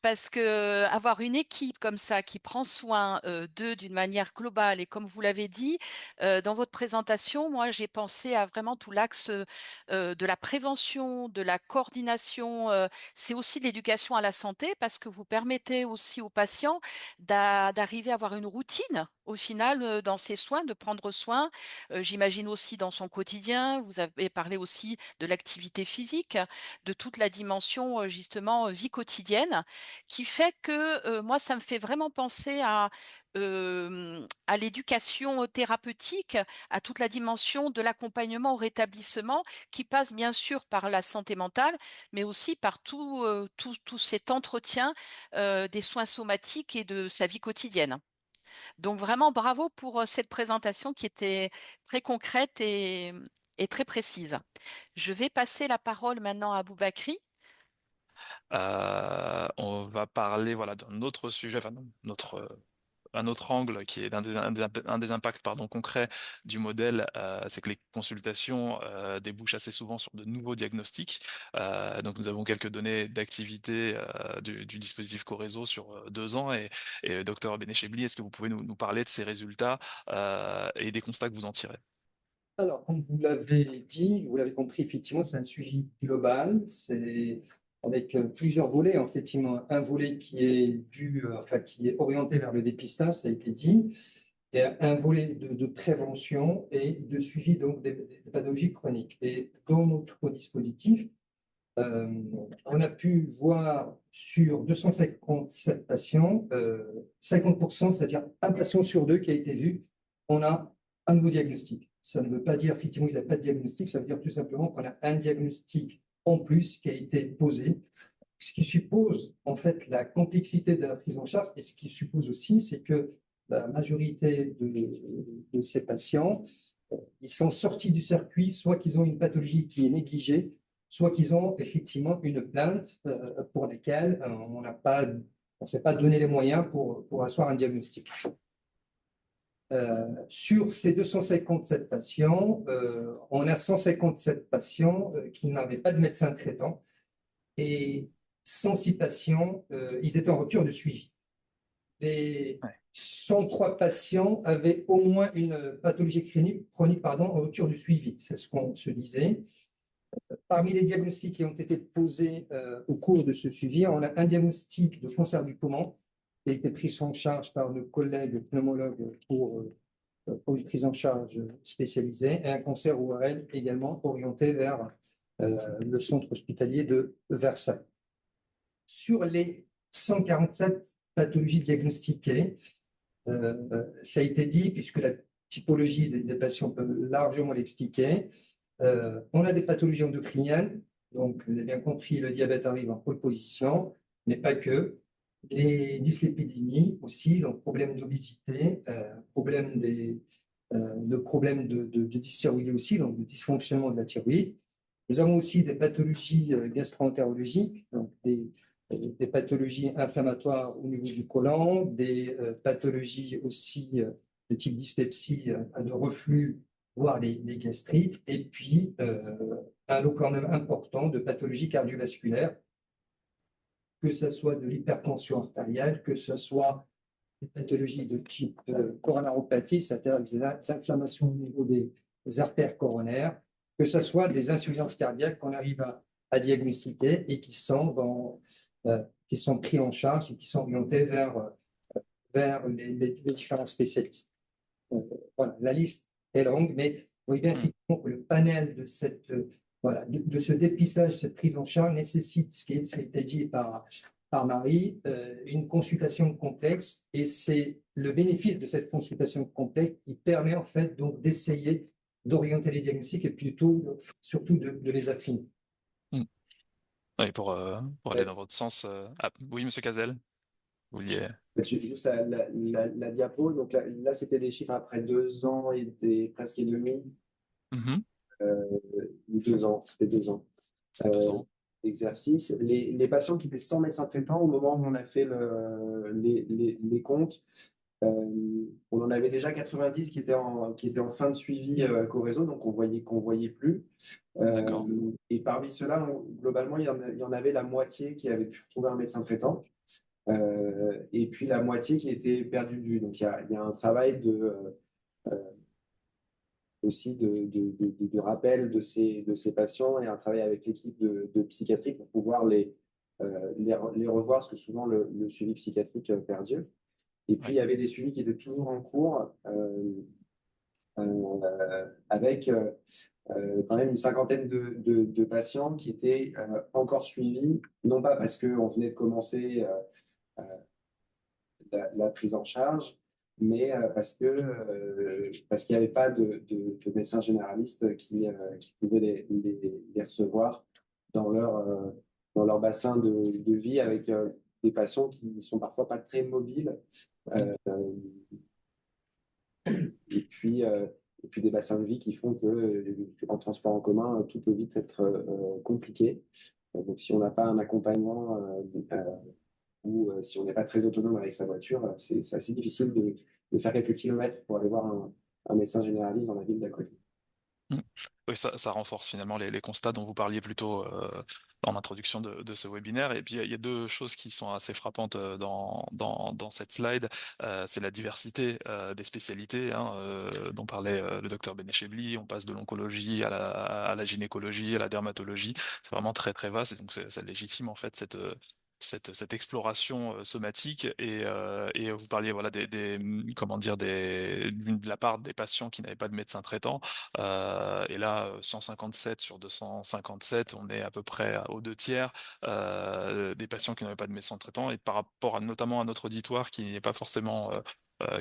Parce que avoir une équipe comme ça qui prend soin d'eux d'une manière globale, et comme vous l'avez dit, dans votre présentation, moi, j'ai pensé à vraiment tout l'axe de la prévention, de la coordination. C'est aussi de l'éducation à la santé parce que vous permettez aussi aux patients d'arriver à avoir une routine au final dans ses soins, de prendre soin. J'imagine aussi dans son quotidien, vous avez parlé aussi de l'activité physique, de toute la dimension justement vie quotidienne, qui fait que moi, ça me fait vraiment penser à l'éducation thérapeutique, à toute la dimension de l'accompagnement au rétablissement, qui passe bien sûr par la santé mentale, mais aussi par tout cet entretien des soins somatiques et de sa vie quotidienne. Donc vraiment bravo pour cette présentation qui était très concrète et très précise. Je vais passer la parole maintenant à Aboubakri. On va parler voilà, d'un autre sujet, enfin, un autre angle qui est un des impacts concrets du modèle, c'est que les consultations débouchent assez souvent sur de nouveaux diagnostics. Donc nous avons quelques données d'activité du dispositif Corézo sur 2 ans et Dr Benechebli, est-ce que vous pouvez nous parler de ces résultats et des constats que vous en tirez? Alors, comme vous l'avez dit, vous l'avez compris, effectivement, c'est un suivi global. C'est avec plusieurs volets, effectivement. Un volet qui est qui est orienté vers le dépistage, ça a été dit, et un volet de prévention et de suivi donc des pathologies chroniques. Et dans notre dispositif, on a pu voir sur 257 patients, 50%, c'est-à-dire un patient sur 2 qui a été vu, on a un nouveau diagnostic. Ça ne veut pas dire effectivement qu'ils n'avaient pas de diagnostic, ça veut dire tout simplement qu'on a un diagnostic en plus qui a été posé, ce qui suppose en fait la complexité de la prise en charge et ce qui suppose aussi, c'est que la majorité de ces patients, ils sont sortis du circuit, soit qu'ils ont une pathologie qui est négligée, soit qu'ils ont effectivement une plainte pour laquelle on ne s'est pas donné les moyens pour asseoir un diagnostic. Sur ces 257 patients, on a 157 patients qui n'avaient pas de médecin traitant et 106 patients, ils étaient en rupture de suivi. les Ouais. 103 patients avaient au moins une pathologie chronique en rupture du suivi. C'est ce qu'on se disait. Parmi les diagnostics qui ont été posés au cours de ce suivi, on a un diagnostic de cancer du poumon qui a été pris en charge par nos collègues pneumologues pour une prise en charge spécialisée, et un cancer ORL également orienté vers le centre hospitalier de Versailles. Sur les 147 pathologies diagnostiquées, ça a été dit, puisque la typologie des patients peut largement l'expliquer, on a des pathologies endocriniennes, donc vous avez bien compris, le diabète arrive en pole position, mais pas que. Les dyslipidémies aussi, donc problème d'obésité, problème de dysthyroïdie aussi, donc de dysfonctionnement de la thyroïde. Nous avons aussi des pathologies gastro-entérologiques, donc des pathologies inflammatoires au niveau du côlon, des pathologies aussi de type dyspepsie, de reflux, voire des gastrites, et puis un lot quand même important de pathologies cardiovasculaires, que ce soit de l'hypertension artérielle, que ce soit des pathologies de type coronaropathie, c'est-à-dire des inflammations au niveau des artères coronaires, que ce soit des insuffisances cardiaques qu'on arrive à diagnostiquer et qui sont pris en charge et qui sont orientés vers les différents spécialistes. Voilà, la liste est longue, mais vous voyez bien effectivement que le panel de de ce dépistage, cette prise en charge nécessite, ce qui a été dit par Marie, une consultation complexe, et c'est le bénéfice de cette consultation complexe qui permet en fait donc d'essayer d'orienter les diagnostics et plutôt surtout de les affiner. Oui, pour aller dans votre sens. Oui, Monsieur Cazel, vous vouliez. Juste la diapo, donc là c'était des chiffres après 2 ans presque et demi, ou 2 ans, c'était 2 ans. C'est 2 ans. D'exercice. Les patients qui étaient sans médecin traitant, au moment où on a fait les comptes, on en avait déjà 90 qui étaient en fin de suivi Corézo, donc qu'on voyait plus. D'accord. Et parmi ceux-là, globalement, il y en avait la moitié qui avait pu trouver un médecin traitant. Et puis la moitié qui était perdue de vue. Donc il y a un travail aussi de rappel de ces patients, et un travail avec l'équipe de psychiatrie pour pouvoir les revoir, parce que souvent le suivi psychiatrique perdure. Et puis il y avait des suivis qui étaient toujours en cours, avec quand même une cinquantaine de patients qui étaient encore suivis, non pas parce qu'on venait de commencer la prise en charge, mais parce qu'il n'y avait pas de médecins généralistes qui pouvaient les recevoir dans leur bassin de vie, avec des patients qui sont parfois pas très mobiles, et puis des bassins de vie qui font que en transport en commun, tout peut vite être compliqué. Donc si on n'a pas un accompagnant, ou si on n'est pas très autonome avec sa voiture, c'est assez difficile de faire quelques kilomètres pour aller voir un médecin généraliste dans la ville d'à côté. Oui, ça renforce finalement les constats dont vous parliez plus tôt en introduction de ce webinaire. Et puis il y a deux choses qui sont assez frappantes dans cette slide. C'est la diversité des spécialités, hein, dont parlait le docteur Benechebli. On passe de l'oncologie à la gynécologie, à la dermatologie. C'est vraiment très très vaste, et donc ça légitime en fait cette exploration somatique, et vous parliez voilà de la part des patients qui n'avaient pas de médecin traitant, et là 157 sur 257, on est à peu près aux 2 tiers des patients qui n'avaient pas de médecin traitant, et par rapport notamment à notre auditoire qui n'est pas forcément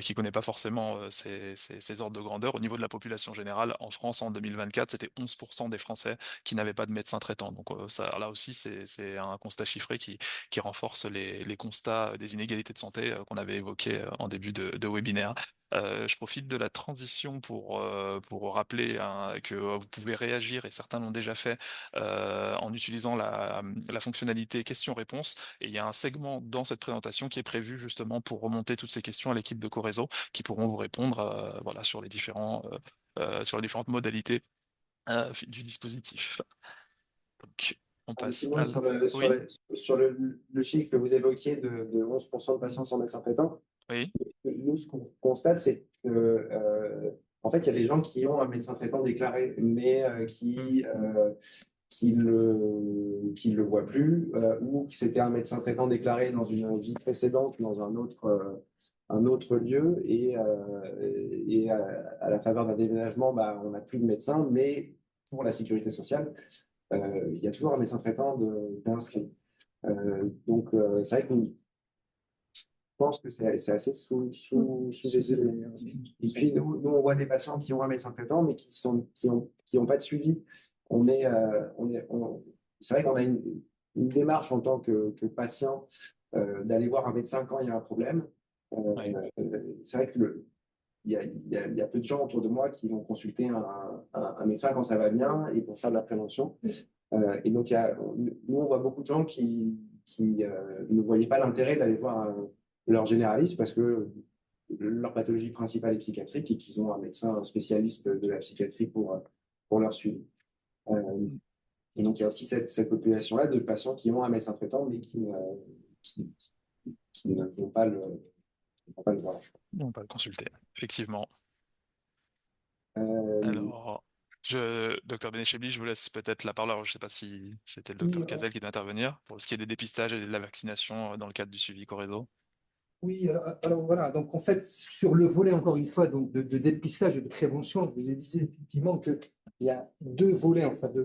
qui connaît pas forcément ces ordres de grandeur. Au niveau de la population générale, en France, en 2024, c'était 11% des Français qui n'avaient pas de médecin traitant. Donc ça, là aussi, c'est un constat chiffré qui renforce les constats des inégalités de santé qu'on avait évoqués en début de webinaire. Je profite de la transition pour rappeler que vous pouvez réagir, et certains l'ont déjà fait, en utilisant la fonctionnalité questions-réponses. Et il y a un segment dans cette présentation qui est prévu justement pour remonter toutes ces questions à l'équipe de Corézo, qui pourront vous répondre voilà, sur les différentes modalités du dispositif. Donc, on passe Justement, à sur Oui. le chiffre que vous évoquiez de 11% de patients sans médecin traitant, Oui. Nous, ce qu'on constate, c'est que, en fait, il y a des gens qui ont un médecin traitant déclaré, mais qui le voient plus, ou que c'était un médecin traitant déclaré dans une vie précédente, dans un autre lieu, et à la faveur d'un déménagement, bah, on n'a plus de médecin, mais pour la sécurité sociale, il y a toujours un médecin traitant d'inscrit. C'est vrai que je pense que c'est assez sous-estimé. Et puis, nous, on voit des patients qui ont un médecin traitant, mais qui ont pas de suivi. C'est vrai qu'on a une démarche en tant que patient d'aller voir un médecin quand il y a un problème. Oui. C'est vrai que il y a peu de gens autour de moi qui vont consulter un médecin quand ça va bien et pour faire de la prévention. Et donc, nous, on voit beaucoup de gens qui ne voyaient pas l'intérêt d'aller voir leur généraliste parce que leur pathologie principale est psychiatrique et qu'ils ont un médecin spécialiste de la psychiatrie pour leur suivi. Et donc, il y a aussi cette population-là de patients qui ont un médecin traitant, mais qui, qui ne vont pas le voir. On va le consulter, effectivement. Euh, Alors, docteur Benechebli, je vous laisse peut-être la parole. Alors, je ne sais pas si c'était le Oui, docteur Cazel qui doit intervenir pour ce qui est des dépistages et de la vaccination dans le cadre du suivi Corézo. oui, alors voilà, donc en fait, sur le volet, encore une fois, donc de dépistage et de prévention, je vous ai dit effectivement qu'il y a deux volets, enfin, deux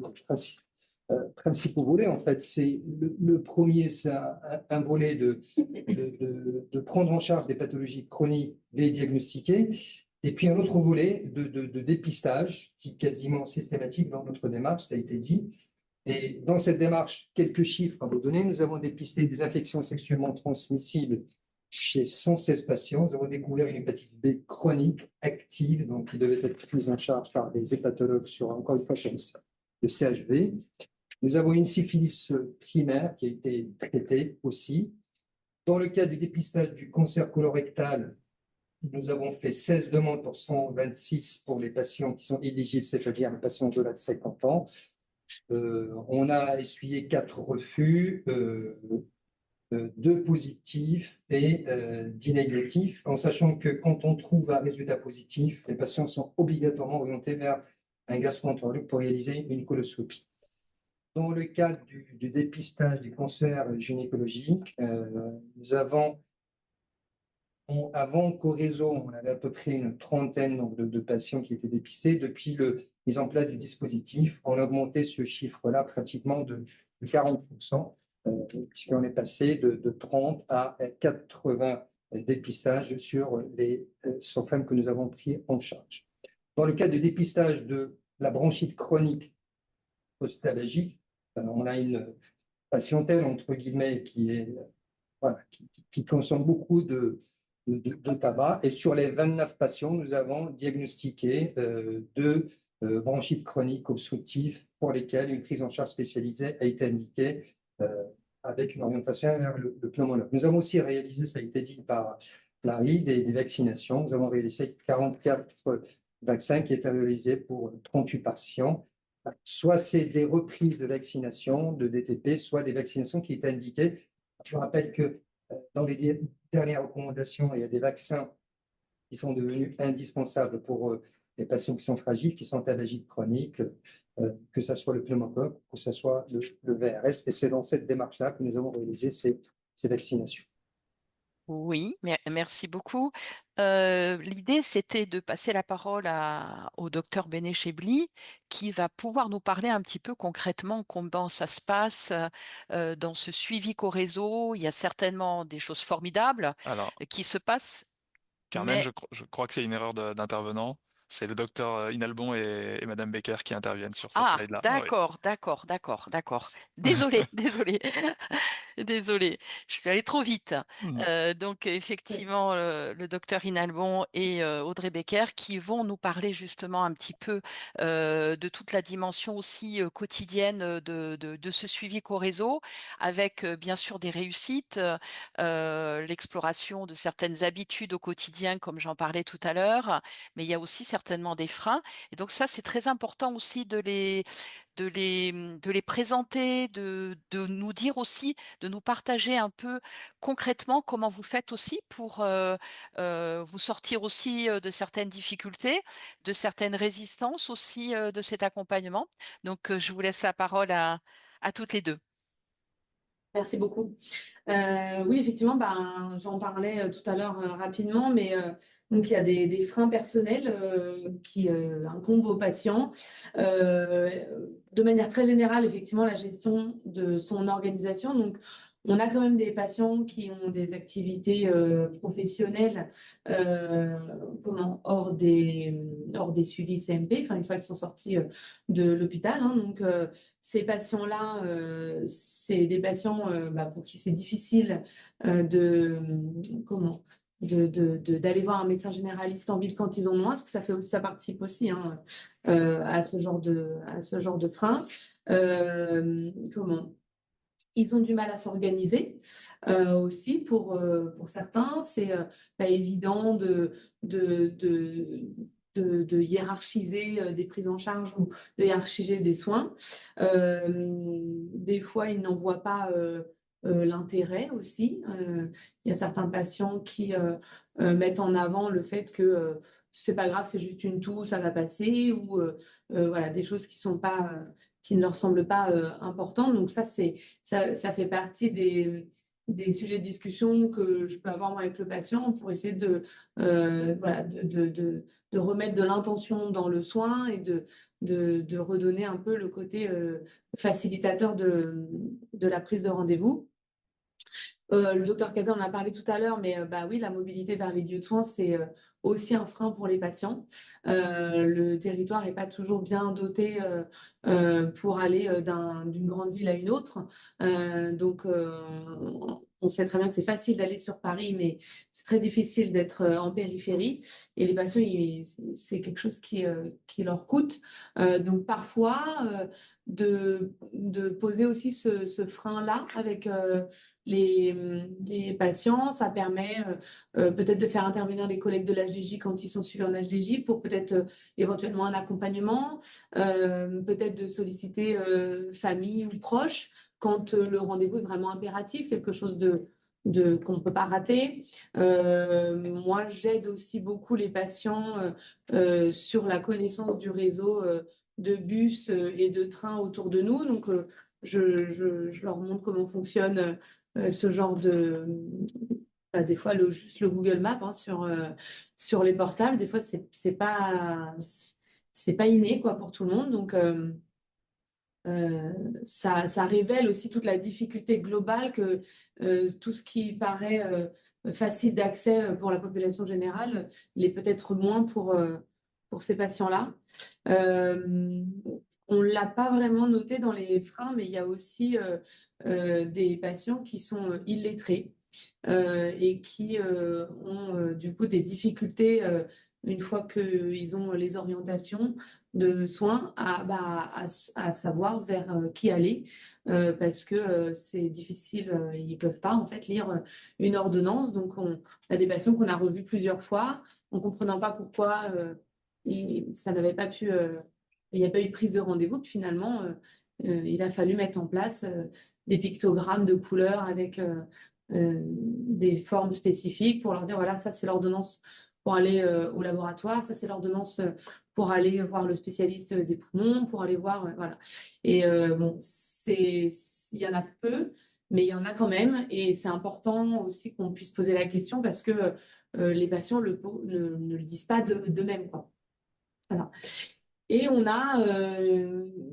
principaux volets, en fait. C'est le premier, c'est un volet de prendre en charge des pathologies chroniques, de les diagnostiquer, et puis un autre volet de dépistage qui est quasiment systématique dans notre démarche, ça a été dit. Et dans cette démarche, quelques chiffres à vous donner. Nous avons dépisté des infections sexuellement transmissibles chez 116 patients. Nous avons découvert une hépatite B chronique active, donc qui devait être prise en charge par des hépatologues encore une fois, sur le CHV. Nous avons une syphilis primaire qui a été traitée aussi. Dans le cadre du dépistage du cancer colorectal, nous avons fait 16 demandes pour 126 pour les patients qui sont éligibles, c'est-à-dire les patients au-delà de 50 ans. On a essuyé 4 refus, 2 positifs et 10 négatifs, en sachant que quand on trouve un résultat positif, les patients sont obligatoirement orientés vers un gastro-entérologue pour réaliser une coloscopie. Dans le cadre du dépistage des cancers gynécologiques, nous avons, avant Corézo, on avait à peu près une trentaine de patients qui étaient dépistés. Depuis la mise en place du dispositif, on a augmenté ce chiffre-là pratiquement de 40%, puisqu'on est passé de 30 à 80 dépistages sur les 100 femmes que nous avons pris en charge. Dans le cadre du dépistage de la bronchite chronique post-tabagique, on a une patientèle, entre guillemets, voilà, qui consomme beaucoup de tabac. Et sur les 29 patients, nous avons diagnostiqué 2 bronchites chroniques obstructives pour lesquelles une prise en charge spécialisée a été indiquée avec une orientation vers le pneumologue. Nous avons aussi réalisé, ça a été dit par Larry, des vaccinations. Nous avons réalisé 44 vaccins qui étaient réalisés pour 38 patients. Soit c'est des reprises de vaccination, de DTP, soit des vaccinations qui étaient indiquées. Je rappelle que dans les dernières recommandations, il y a des vaccins qui sont devenus indispensables pour les patients qui sont fragiles, qui sont tabagiques chroniques, que ce soit le pneumocoque, que ce soit le VRS. Et c'est dans cette démarche-là que nous avons réalisé ces vaccinations. Oui, merci beaucoup. L'idée, c'était de passer la parole au docteur Benechebli, qui va pouvoir nous parler un petit peu concrètement comment ça se passe dans ce suivi Corézo. Il y a certainement des choses formidables Alors, qui se passent, Carmen, mais je crois que c'est une erreur d'intervenant. C'est le docteur Inalbon et Madame Becker qui interviennent sur cette ah, slide-là. Oui. d'accord. Désolé, désolé. Désolée, je suis allée trop vite. Mhm. Donc effectivement, le docteur Inalbon et Audrey Becker qui vont nous parler justement un petit peu de toute la dimension aussi quotidienne de ce suivi Corézo, avec bien sûr des réussites, l'exploration de certaines habitudes au quotidien, comme j'en parlais tout à l'heure, mais il y a aussi certainement des freins. Et donc ça, c'est très important aussi de les présenter, de nous dire aussi, de nous partager un peu concrètement comment vous faites aussi pour vous sortir aussi de certaines difficultés, de certaines résistances aussi de cet accompagnement. Donc, je vous laisse la parole à toutes les deux. Merci beaucoup. Oui, effectivement, ben, j'en parlais tout à l'heure rapidement, mais donc il y a des freins personnels qui incombent aux patients. De manière très générale, effectivement, la gestion de son organisation. Donc, on a quand même des patients qui ont des activités professionnelles hors des suivis CMP, enfin, une fois qu'ils sont sortis de l'hôpital. Hein. Donc, ces patients-là, c'est des patients pour qui c'est difficile de d'aller voir un médecin généraliste en ville quand ils en ont un, parce que ça participe aussi hein, à ce genre de frein. Ils ont du mal à s'organiser aussi pour certains. C'est pas évident de hiérarchiser des prises en charge ou de hiérarchiser des soins. Des fois, ils n'en voient pas l'intérêt aussi. Il y a certains patients qui mettent en avant le fait que c'est pas grave, c'est juste une toux, ça va passer, ou voilà, des choses qui ne leur semblent pas importantes. Donc ça fait partie des sujets de discussion que je peux avoir moi avec le patient pour essayer voilà, de remettre de l'intention dans le soin et de redonner un peu le côté facilitateur de la prise de rendez-vous. Le docteur Cazin en a parlé tout à l'heure, mais bah oui, la mobilité vers les lieux de soins, c'est aussi un frein pour les patients. Le territoire n'est pas toujours bien doté pour aller d'une grande ville à une autre. Donc, on sait très bien que c'est facile d'aller sur Paris, mais c'est très difficile d'être en périphérie. Et les patients, c'est quelque chose qui leur coûte. Donc, parfois, de poser aussi ce frein-là avec les patients. Ça permet peut-être de faire intervenir les collègues de l'HDJ quand ils sont suivis en HDJ pour peut-être éventuellement un accompagnement, peut-être de solliciter famille ou proches quand le rendez-vous est vraiment impératif, quelque chose qu'on ne peut pas rater. Moi, j'aide aussi beaucoup les patients sur la connaissance du réseau de bus et de trains autour de nous. Donc, je leur montre comment fonctionne ce genre des fois, juste le Google Maps hein, sur les portables, des fois, c'est pas inné quoi, pour tout le monde. Donc, ça révèle aussi toute la difficulté globale que tout ce qui paraît facile d'accès pour la population générale l'est peut-être moins pour ces patients-là. On ne l'a pas vraiment noté dans les freins, mais il y a aussi des patients qui sont illettrés et qui ont du coup des difficultés une fois qu'ils ont les orientations de soins à savoir vers qui aller parce que c'est difficile, ils ne peuvent pas en fait lire une ordonnance. Donc on a des patients qu'on a revus plusieurs fois en ne comprenant pas pourquoi ça n'avait pas pu, il n'y a pas eu de prise de rendez-vous. Puis finalement, il a fallu mettre en place des pictogrammes de couleurs avec des formes spécifiques pour leur dire, voilà, ça c'est l'ordonnance pour aller au laboratoire, ça c'est l'ordonnance pour aller voir le spécialiste des poumons, pour aller voir, voilà. Et bon, il y en a peu, mais il y en a quand même, et c'est important aussi qu'on puisse poser la question parce que les patients ne le disent pas d'eux-mêmes, quoi. Voilà. Et on a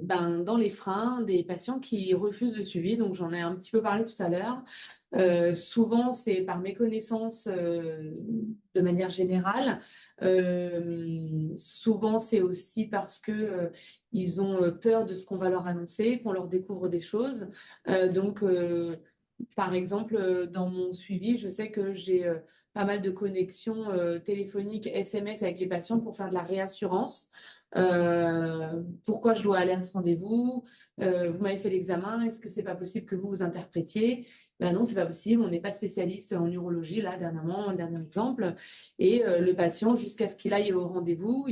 dans les freins des patients qui refusent le suivi, donc j'en ai un petit peu parlé tout à l'heure. Souvent, c'est par méconnaissance de manière générale. Souvent, c'est aussi parce que ils ont peur de ce qu'on va leur annoncer, qu'on leur découvre des choses. Donc, par exemple, dans mon suivi, je sais que j'ai pas mal de connexions téléphoniques, SMS avec les patients pour faire de la réassurance. Pourquoi je dois aller à ce rendez-vous? Vous m'avez fait l'examen, est-ce que c'est pas possible que vous interprétiez? Ben non, c'est pas possible, on n'est pas spécialiste en urologie, là, dernièrement, un dernier exemple. Et le patient, jusqu'à ce qu'il aille au rendez-vous,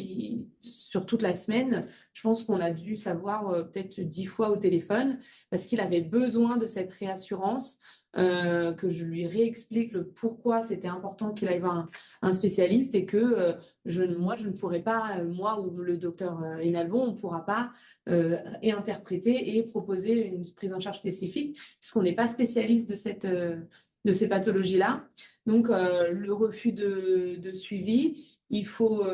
sur toute la semaine, je pense qu'on a dû savoir peut-être 10 fois au téléphone, parce qu'il avait besoin de cette réassurance, que je lui réexplique le pourquoi c'était important qu'il aille voir un spécialiste et que moi, je ne pourrais pas, moi ou le docteur Enalbon, on ne pourra pas et interpréter et proposer une prise en charge spécifique, puisqu'on n'est pas spécialiste de ces pathologies-là. Donc, le refus de suivi, il faut...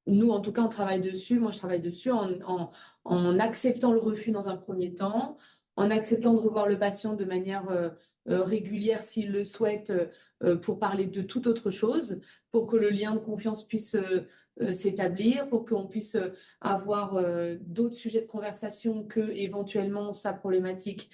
nous, en tout cas, on travaille dessus. Moi, je travaille dessus en acceptant le refus dans un premier temps, en acceptant de revoir le patient de manière régulière s'il le souhaite pour parler de toute autre chose, pour que le lien de confiance puisse s'établir, pour qu'on puisse avoir d'autres sujets de conversation que éventuellement sa problématique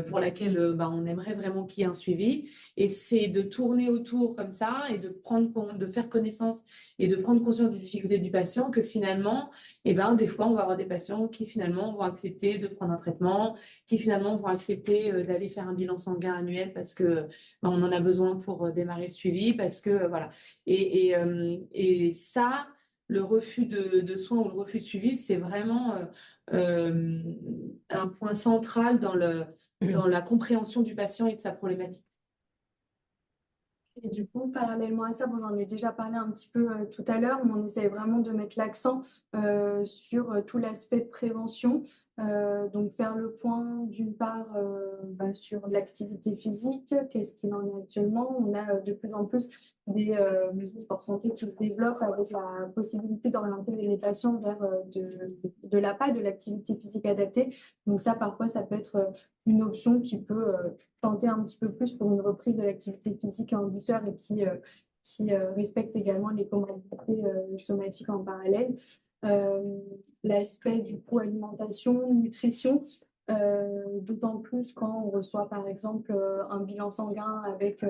pour laquelle on aimerait vraiment qu'il y ait un suivi. Et c'est de tourner autour comme ça et de faire connaissance et de prendre conscience des difficultés du patient que finalement, des fois, on va avoir des patients qui finalement vont accepter de prendre un traitement, qui finalement vont accepter d'aller faire un bilan sanguin annuel parce que on en a besoin pour démarrer le suivi, parce que voilà. Et ça, le refus de soins ou le refus de suivi, c'est vraiment un point central dans la compréhension du patient et de sa problématique. Et du coup, parallèlement à ça, bon, j'en ai déjà parlé un petit peu tout à l'heure, mais on essaye vraiment de mettre l'accent sur tout l'aspect de prévention. Donc, faire le point d'une part sur l'activité physique, qu'est-ce qu'il en est actuellement. On a de plus en plus des maisons de sport santé qui se développent avec la possibilité d'orienter les patients vers de l'APA, de l'activité physique adaptée. Donc, ça, parfois, ça peut être une option qui peut tenter un petit peu plus pour une reprise de l'activité physique en douceur et qui respecte également les comorbidités somatiques en parallèle. L'aspect du coup alimentation, nutrition, d'autant plus quand on reçoit par exemple un bilan sanguin avec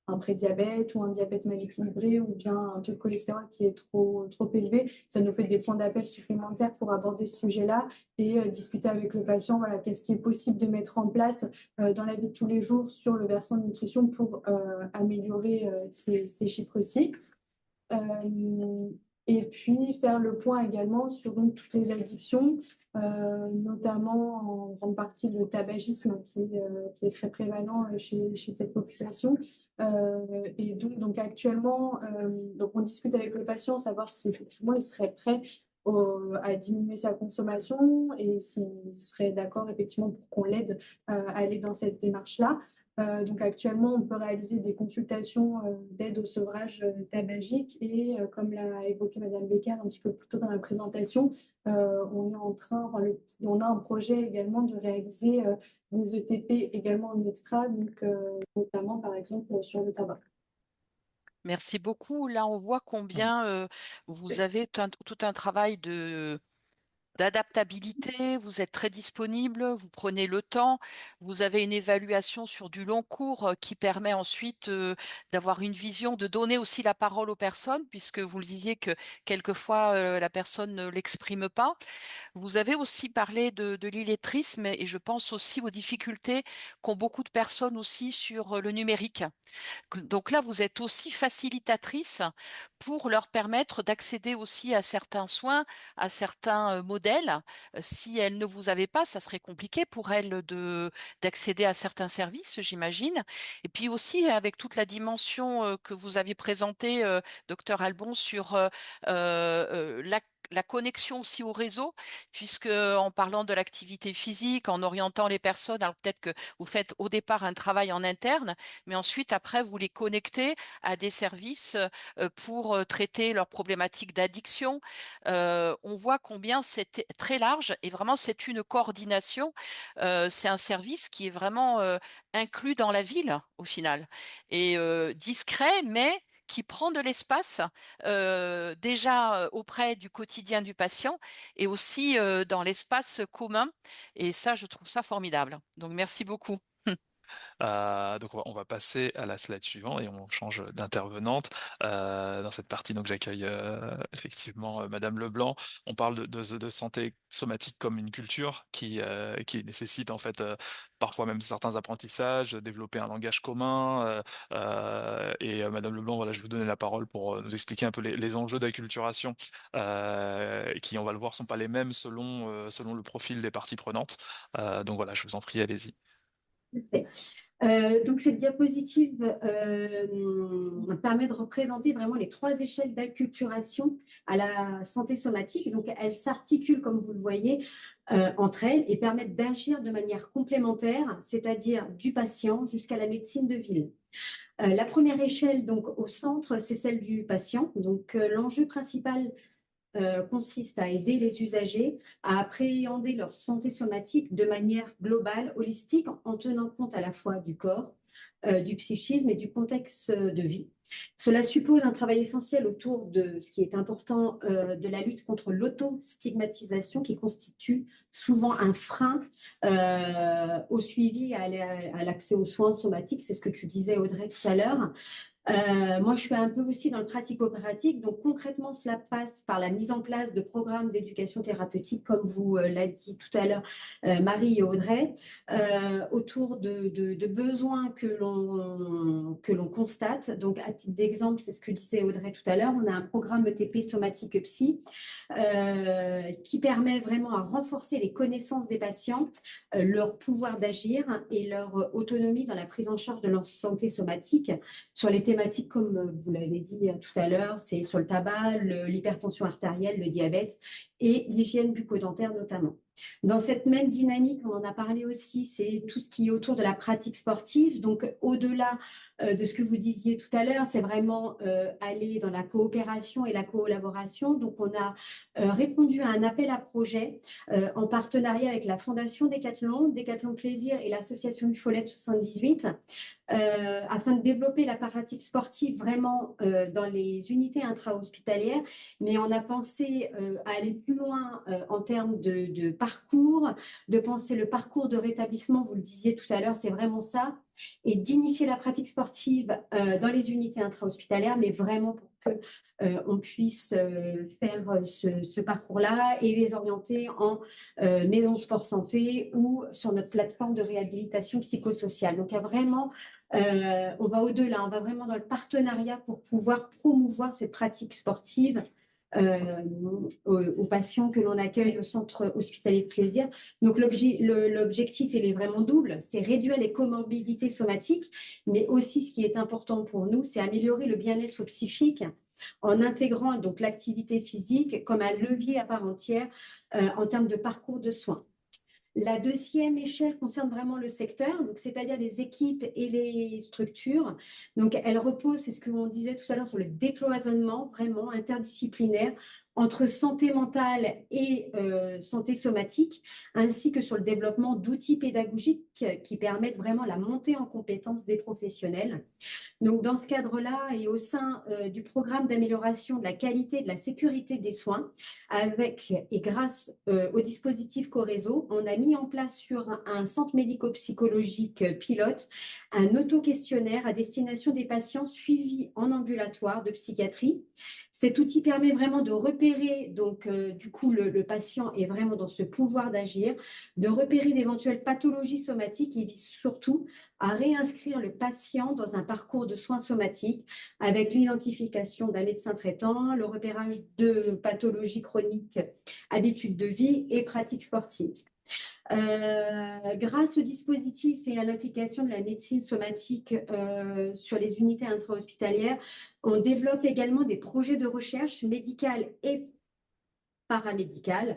un prédiabète ou un diabète mal équilibré ou bien un taux de cholestérol qui est trop élevé, ça nous fait des points d'appel supplémentaires pour aborder ce sujet-là et discuter avec le patient, voilà, qu'est-ce qui est possible de mettre en place dans la vie de tous les jours sur le versant de nutrition pour améliorer ces chiffres-ci. Et puis faire le point également sur donc, toutes les addictions, notamment en grande partie le tabagisme qui est très prévalent chez cette population. Et donc actuellement, donc on discute avec le patient, savoir si effectivement il serait prêt à diminuer sa consommation et s'il serait d'accord effectivement pour qu'on l'aide à aller dans cette démarche-là. Donc actuellement, on peut réaliser des consultations d'aide au sevrage tabagique et comme l'a évoqué Madame Becker un petit peu plus tôt dans la présentation, on est en train, on a un projet également de réaliser des ETP également en extra, donc notamment par exemple sur le tabac. Merci beaucoup. Là, on voit combien vous avez tout un travail d'adaptabilité, vous êtes très disponible, vous prenez le temps, vous avez une évaluation sur du long cours qui permet ensuite d'avoir une vision, de donner aussi la parole aux personnes, puisque vous le disiez que quelquefois la personne ne l'exprime pas. Vous avez aussi parlé de l'illettrisme et je pense aussi aux difficultés qu'ont beaucoup de personnes aussi sur le numérique. Donc là, vous êtes aussi facilitatrice pour leur permettre d'accéder aussi à certains soins, à certains modèles. Si elles ne vous avaient pas, ça serait compliqué pour elles d'accéder à certains services, j'imagine. Et puis aussi avec toute la dimension que vous aviez présentée, docteur Albon, sur la connexion aussi au réseau, puisque en parlant de l'activité physique, en orientant les personnes, alors peut-être que vous faites au départ un travail en interne, mais ensuite, après, vous les connectez à des services pour traiter leurs problématiques d'addiction. On voit combien c'est très large et vraiment, c'est une coordination. C'est un service qui est vraiment inclus dans la ville, au final, et discret, mais qui prend de l'espace déjà auprès du quotidien du patient et aussi dans l'espace commun. Et ça, je trouve ça formidable. Donc, merci beaucoup. Donc on va passer à la slide suivante et on change d'intervenante. Dans cette partie, donc j'accueille effectivement Madame Leblanc. On parle de santé somatique comme une culture qui nécessite en fait parfois même certains apprentissages, développer un langage commun. Madame Leblanc, voilà, je vous donne la parole pour nous expliquer un peu les enjeux d'acculturation qui, on va le voir, sont pas les mêmes selon le profil des parties prenantes. Donc voilà, je vous en prie, allez-y. Parfait. Donc cette diapositive permet de représenter vraiment les 3 échelles d'acculturation à la santé somatique. Donc elles s'articulent, comme vous le voyez, entre elles et permettent d'agir de manière complémentaire, c'est-à-dire du patient jusqu'à la médecine de ville. La première échelle, donc au centre, c'est celle du patient. Donc l'enjeu principal consiste à aider les usagers à appréhender leur santé somatique de manière globale, holistique, en tenant compte à la fois du corps, du psychisme et du contexte de vie. Cela suppose un travail essentiel autour de ce qui est important, de la lutte contre l'autostigmatisation qui constitue souvent un frein au suivi et à l'accès aux soins somatiques. C'est ce que tu disais, Audrey, tout à l'heure. Moi, je suis un peu aussi dans le pratico-pratique. Donc, concrètement, cela passe par la mise en place de programmes d'éducation thérapeutique, comme vous l'a dit tout à l'heure Marie et Audrey, autour de besoins que l'on constate. Donc, à titre d'exemple, c'est ce que disait Audrey tout à l'heure, on a un programme ETP somatique psy qui permet vraiment à renforcer les connaissances des patients, leur pouvoir d'agir et leur autonomie dans la prise en charge de leur santé somatique sur les thématiques, comme vous l'avez dit tout à l'heure, c'est sur le tabac, l'hypertension artérielle, le diabète et l'hygiène bucco-dentaire notamment. Dans cette même dynamique, on en a parlé aussi, c'est tout ce qui est autour de la pratique sportive. Donc, au-delà de ce que vous disiez tout à l'heure, c'est vraiment aller dans la coopération et la collaboration. Donc, on a répondu à un appel à projet en partenariat avec la Fondation Décathlon, Décathlon Plaisir et l'association UFOLEP 78, afin de développer la pratique sportive vraiment dans les unités intra-hospitalières. Mais on a pensé à aller plus loin en termes de parcours, de penser le parcours de rétablissement, vous le disiez tout à l'heure, c'est vraiment ça, et d'initier la pratique sportive dans les unités intra-hospitalières, mais vraiment pour que on puisse faire ce parcours-là et les orienter en maison sport santé ou sur notre plateforme de réhabilitation psychosociale. Donc, il y a vraiment, on va au-delà, on va vraiment dans le partenariat pour pouvoir promouvoir cette pratique sportive aux patients que l'on accueille au centre hospitalier de plaisir. Donc, l'objectif, il est vraiment double, c'est réduire les comorbidités somatiques, mais aussi, ce qui est important pour nous, c'est améliorer le bien-être psychique en intégrant donc l'activité physique comme un levier à part entière en termes de parcours de soins. La deuxième échelle concerne vraiment le secteur, donc c'est-à-dire les équipes et les structures. Donc, elle repose, c'est ce que l'on disait tout à l'heure, sur le décloisonnement vraiment interdisciplinaire entre santé mentale et santé somatique, ainsi que sur le développement d'outils pédagogiques qui permettent vraiment la montée en compétences des professionnels. Donc, dans ce cadre-là et au sein du programme d'amélioration de la qualité et de la sécurité des soins, avec et grâce au dispositif Corézo, on a mis en place sur un centre médico-psychologique pilote un auto-questionnaire à destination des patients suivis en ambulatoire de psychiatrie. Cet outil permet vraiment de repérer, donc du coup le patient est vraiment dans ce pouvoir d'agir, de repérer d'éventuelles pathologies somatiques et vise surtout à réinscrire le patient dans un parcours de soins somatiques avec l'identification d'un médecin traitant, le repérage de pathologies chroniques, habitudes de vie et pratiques sportives. Grâce au dispositif et à l'application de la médecine somatique sur les unités intra-hospitalières, on développe également des projets de recherche médicale et paramédicaux,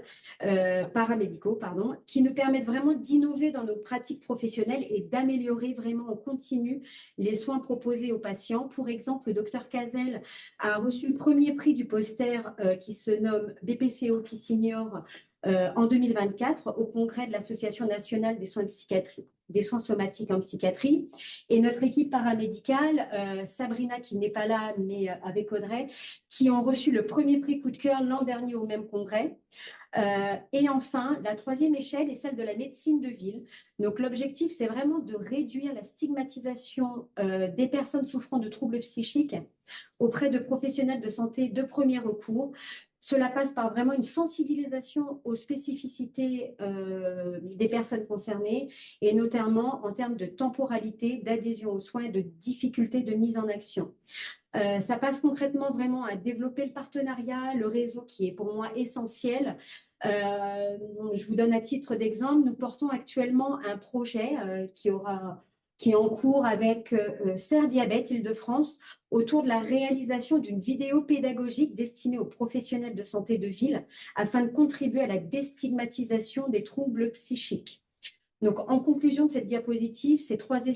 qui nous permettent vraiment d'innover dans nos pratiques professionnelles et d'améliorer vraiment en continu les soins proposés aux patients. Pour exemple, le docteur Cazel a reçu le premier prix du poster qui se nomme BPCO qui s'ignore en 2024 au congrès de l'Association nationale des soins de psychiatrie, des soins somatiques en psychiatrie. Et notre équipe paramédicale, Sabrina qui n'est pas là, mais avec Audrey, qui ont reçu le premier prix coup de cœur l'an dernier au même congrès. Et enfin, la troisième échelle est celle de la médecine de ville. Donc, l'objectif, c'est vraiment de réduire la stigmatisation des personnes souffrant de troubles psychiques auprès de professionnels de santé de premier recours. Cela passe par vraiment une sensibilisation aux spécificités des personnes concernées et notamment en termes de temporalité, d'adhésion aux soins et de difficulté de mise en action. Ça passe concrètement vraiment à développer le partenariat, le réseau qui est pour moi essentiel. Je vous donne à titre d'exemple, nous portons actuellement un projet qui est en cours avec Serre Diabète Île-de-France autour de la réalisation d'une vidéo pédagogique destinée aux professionnels de santé de ville afin de contribuer à la déstigmatisation des troubles psychiques. Donc, en conclusion de cette diapositive, ces trois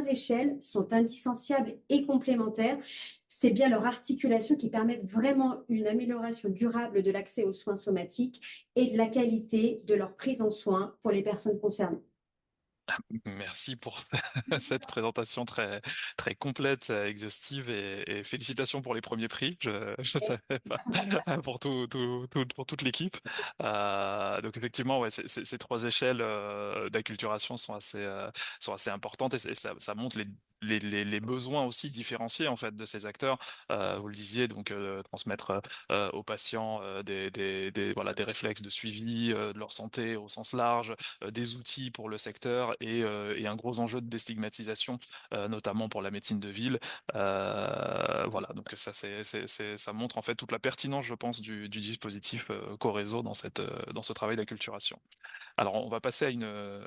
échelles sont indissociables et complémentaires. C'est bien leur articulation qui permettent vraiment une amélioration durable de l'accès aux soins somatiques et de la qualité de leur prise en soin pour les personnes concernées. Merci pour cette présentation très, très complète, exhaustive et félicitations pour les premiers prix. Je savais pas pour pour toute l'équipe. Donc effectivement, ouais, ces trois échelles d'acculturation sont assez importantes et ça montre les besoins aussi différenciés en fait de ces acteurs. Vous le disiez, donc transmettre aux patients voilà, des réflexes de suivi de leur santé au sens large, des outils pour le secteur et un gros enjeu de déstigmatisation, notamment pour la médecine de ville. Voilà, donc ça montre en fait toute la pertinence, je pense, du dispositif Corézo dans ce travail d'acculturation. Alors, on va passer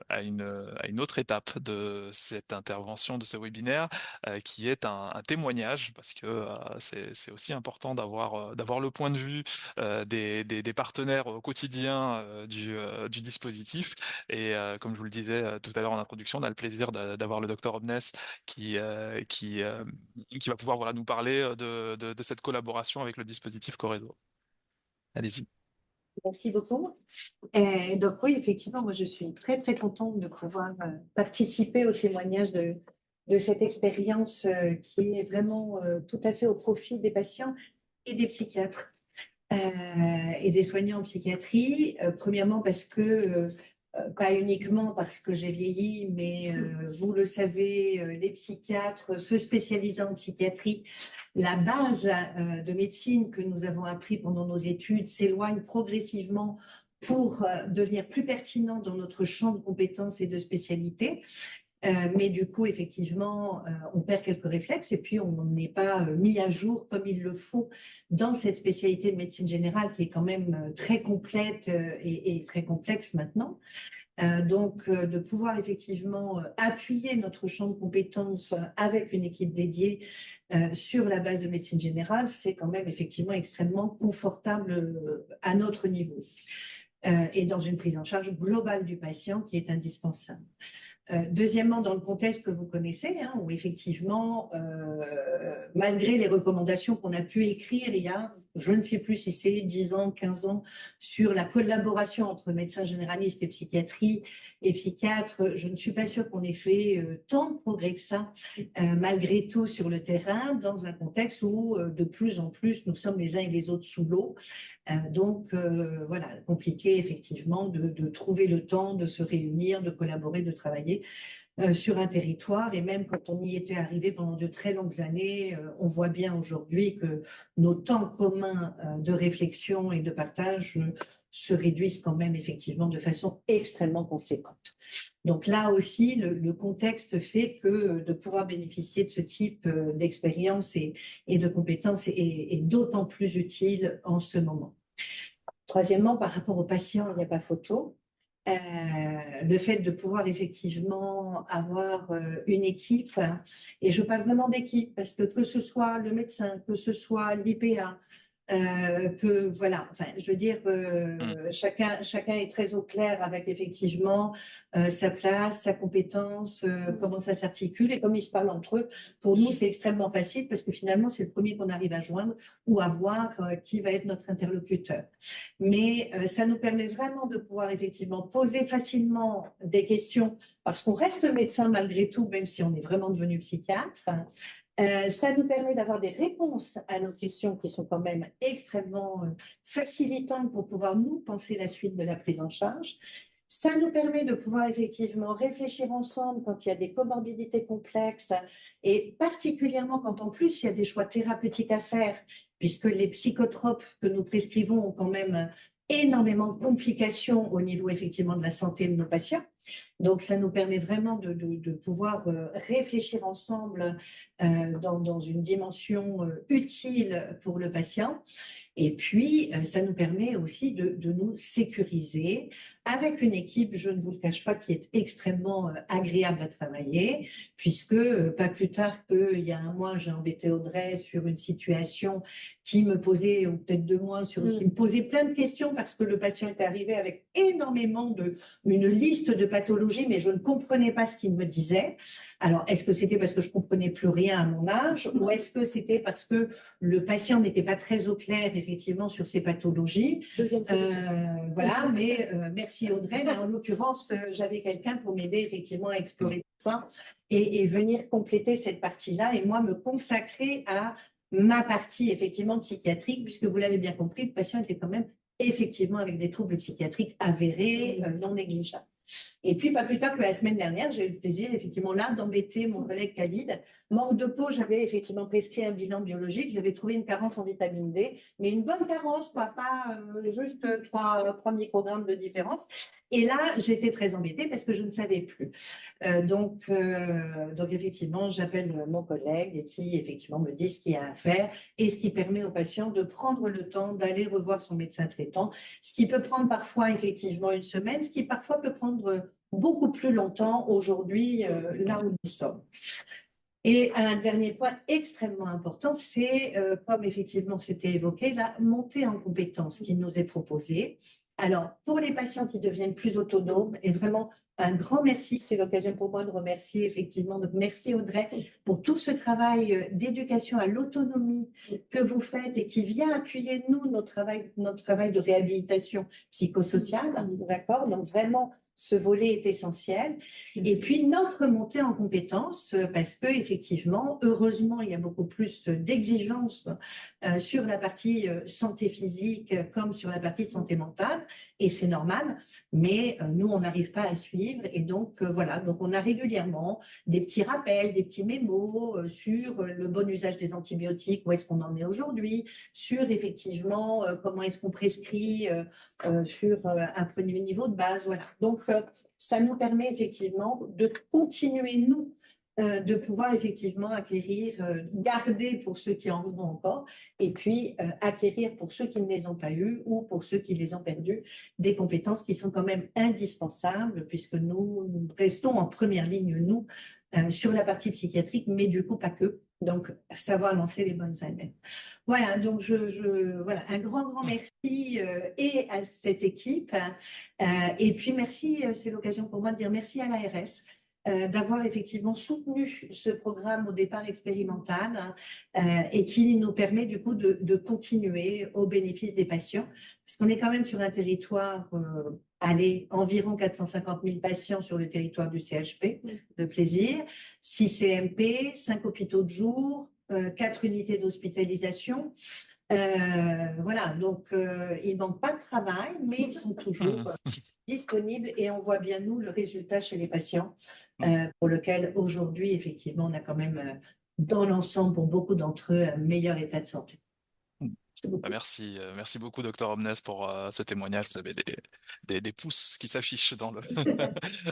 à une autre étape de cette intervention, de ce webinaire, qui est un témoignage, parce que c'est aussi important d'avoir le point de vue des partenaires au quotidien du dispositif. Et comme je vous le disais tout à l'heure en introduction, on a le plaisir d'avoir le docteur Omnes qui va pouvoir voilà, nous parler de cette collaboration avec le dispositif Corézo. Allez-y. Merci beaucoup. Donc oui, effectivement, moi je suis très très contente de pouvoir participer au témoignage de cette expérience qui est vraiment tout à fait au profit des patients et des psychiatres et des soignants en psychiatrie. Premièrement parce que pas uniquement parce que j'ai vieilli, mais vous le savez, les psychiatres se spécialisant en psychiatrie, la base de médecine que nous avons appris pendant nos études s'éloigne progressivement pour devenir plus pertinent dans notre champ de compétences et de spécialités. Mais du coup, effectivement, on perd quelques réflexes et puis on n'est pas mis à jour comme il le faut dans cette spécialité de médecine générale qui est quand même très complète et très complexe maintenant. Donc, de pouvoir effectivement appuyer notre champ de compétences avec une équipe dédiée sur la base de médecine générale, c'est quand même effectivement extrêmement confortable à notre niveau et dans une prise en charge globale du patient qui est indispensable. Deuxièmement, dans le contexte que vous connaissez, hein, où effectivement, malgré les recommandations qu'on a pu écrire il y a, je ne sais plus si c'est 10 ans, 15 ans, sur la collaboration entre médecins généralistes et psychiatrie et psychiatres, je ne suis pas sûre qu'on ait fait tant de progrès que ça, malgré tout sur le terrain, dans un contexte où de plus en plus nous sommes les uns et les autres sous l'eau. Donc, voilà, compliqué effectivement de trouver le temps de se réunir, de collaborer, de travailler sur un territoire. Et même quand on y était arrivé pendant de très longues années, on voit bien aujourd'hui que nos temps communs de réflexion et de partage se réduisent quand même effectivement de façon extrêmement conséquente. Donc là aussi, le contexte fait que de pouvoir bénéficier de ce type d'expérience et de compétences est d'autant plus utile en ce moment. Troisièmement, par rapport aux patients, il n'y a pas photo. Le fait de pouvoir effectivement avoir une équipe, et je parle vraiment d'équipe, parce que ce soit le médecin, que ce soit l'IPA, que voilà, enfin, je veux dire, chacun est très au clair avec effectivement sa place, sa compétence, comment ça s'articule et comme ils se parlent entre eux. Pour nous, c'est extrêmement facile parce que finalement, c'est le premier qu'on arrive à joindre ou à voir qui va être notre interlocuteur. Mais ça nous permet vraiment de pouvoir effectivement poser facilement des questions parce qu'on reste médecin malgré tout, même si on est vraiment devenu psychiatre. Ça nous permet d'avoir des réponses à nos questions qui sont quand même extrêmement facilitantes pour pouvoir nous penser la suite de la prise en charge. Ça nous permet de pouvoir effectivement réfléchir ensemble quand il y a des comorbidités complexes et particulièrement quand en plus il y a des choix thérapeutiques à faire, puisque les psychotropes que nous prescrivons ont quand même énormément de complications au niveau effectivement de la santé de nos patients. Donc, ça nous permet vraiment de pouvoir réfléchir ensemble dans une dimension utile pour le patient. Et puis, ça nous permet aussi de nous sécuriser avec une équipe, je ne vous le cache pas, qui est extrêmement agréable à travailler, puisque pas plus tard qu'il y a un mois, j'ai embêté Audrey sur une situation qui me posait, ou peut-être 2 mois, qui me posait plein de questions parce que le patient est arrivé avec énormément une liste de pathologies, mais je ne comprenais pas ce qu'il me disait. Alors, est-ce que c'était parce que je comprenais plus rien à mon âge, ou est-ce que c'était parce que le patient n'était pas très au clair, effectivement, sur ses pathologies? Deuxième solution. Voilà, mais merci Audrey. Mais en l'occurrence, j'avais quelqu'un pour m'aider, effectivement, à explorer tout ça et venir compléter cette partie-là et moi me consacrer à ma partie, effectivement, psychiatrique, puisque vous l'avez bien compris, le patient était quand même effectivement avec des troubles psychiatriques avérés, non négligeables. Et puis, pas plus tard que la semaine dernière, j'ai eu le plaisir, effectivement, là, d'embêter mon collègue Khalid. Manque de peau, j'avais effectivement prescrit un bilan biologique. J'avais trouvé une carence en vitamine D, mais une bonne carence, pas juste 3 microgrammes de différence. Et là, j'étais très embêtée parce que je ne savais plus. Donc, effectivement, j'appelle mon collègue qui, effectivement, me dit ce qu'il y a à faire et ce qui permet au patient de prendre le temps d'aller revoir son médecin traitant, ce qui peut prendre parfois, effectivement, 1 semaine, ce qui parfois peut prendre beaucoup plus longtemps aujourd'hui, là où nous sommes. Et un dernier point extrêmement important, c'est, comme effectivement c'était évoqué, la montée en compétences qui nous est proposée. Alors, pour les patients qui deviennent plus autonomes, et vraiment un grand merci, c'est l'occasion pour moi de remercier effectivement, donc merci Audrey pour tout ce travail d'éducation à l'autonomie que vous faites et qui vient appuyer notre travail de réhabilitation psychosociale, d'accord? Donc vraiment, ce volet est essentiel. Et puis, notre montée en compétences, parce que effectivement, heureusement, il y a beaucoup plus d'exigences sur la partie santé physique comme sur la partie santé mentale, et c'est normal, mais nous, on n'arrive pas à suivre. Et donc, voilà, donc on a régulièrement des petits rappels, des petits mémos sur le bon usage des antibiotiques, où est-ce qu'on en est aujourd'hui, sur effectivement comment est-ce qu'on prescrit sur un premier niveau de base. Voilà. Donc, ça nous permet effectivement de continuer, nous, de pouvoir effectivement acquérir, garder pour ceux qui en ont encore, et puis acquérir pour ceux qui ne les ont pas eues ou pour ceux qui les ont perdues, des compétences qui sont quand même indispensables, puisque nous restons en première ligne, nous, sur la partie psychiatrique, mais du coup pas que. Donc, savoir lancer les bonnes allumettes. Voilà, donc voilà, un grand merci et à cette équipe. Et puis merci, c'est l'occasion pour moi de dire merci à l'ARS d'avoir effectivement soutenu ce programme au départ expérimental et qui nous permet du coup de continuer au bénéfice des patients, parce qu'on est quand même sur un territoire, environ 450 000 patients sur le territoire du CHP, de Plaisir, 6 CMP, 5 hôpitaux de jour, 4 unités d'hospitalisation. Voilà, donc il ne manque pas de travail, mais ils sont toujours disponibles et on voit bien, nous, le résultat chez les patients, pour lequel aujourd'hui, effectivement, on a quand même, dans l'ensemble, pour beaucoup d'entre eux, un meilleur état de santé. Merci, merci beaucoup, Dr Omnes, pour ce témoignage. Vous avez des pouces qui s'affichent dans le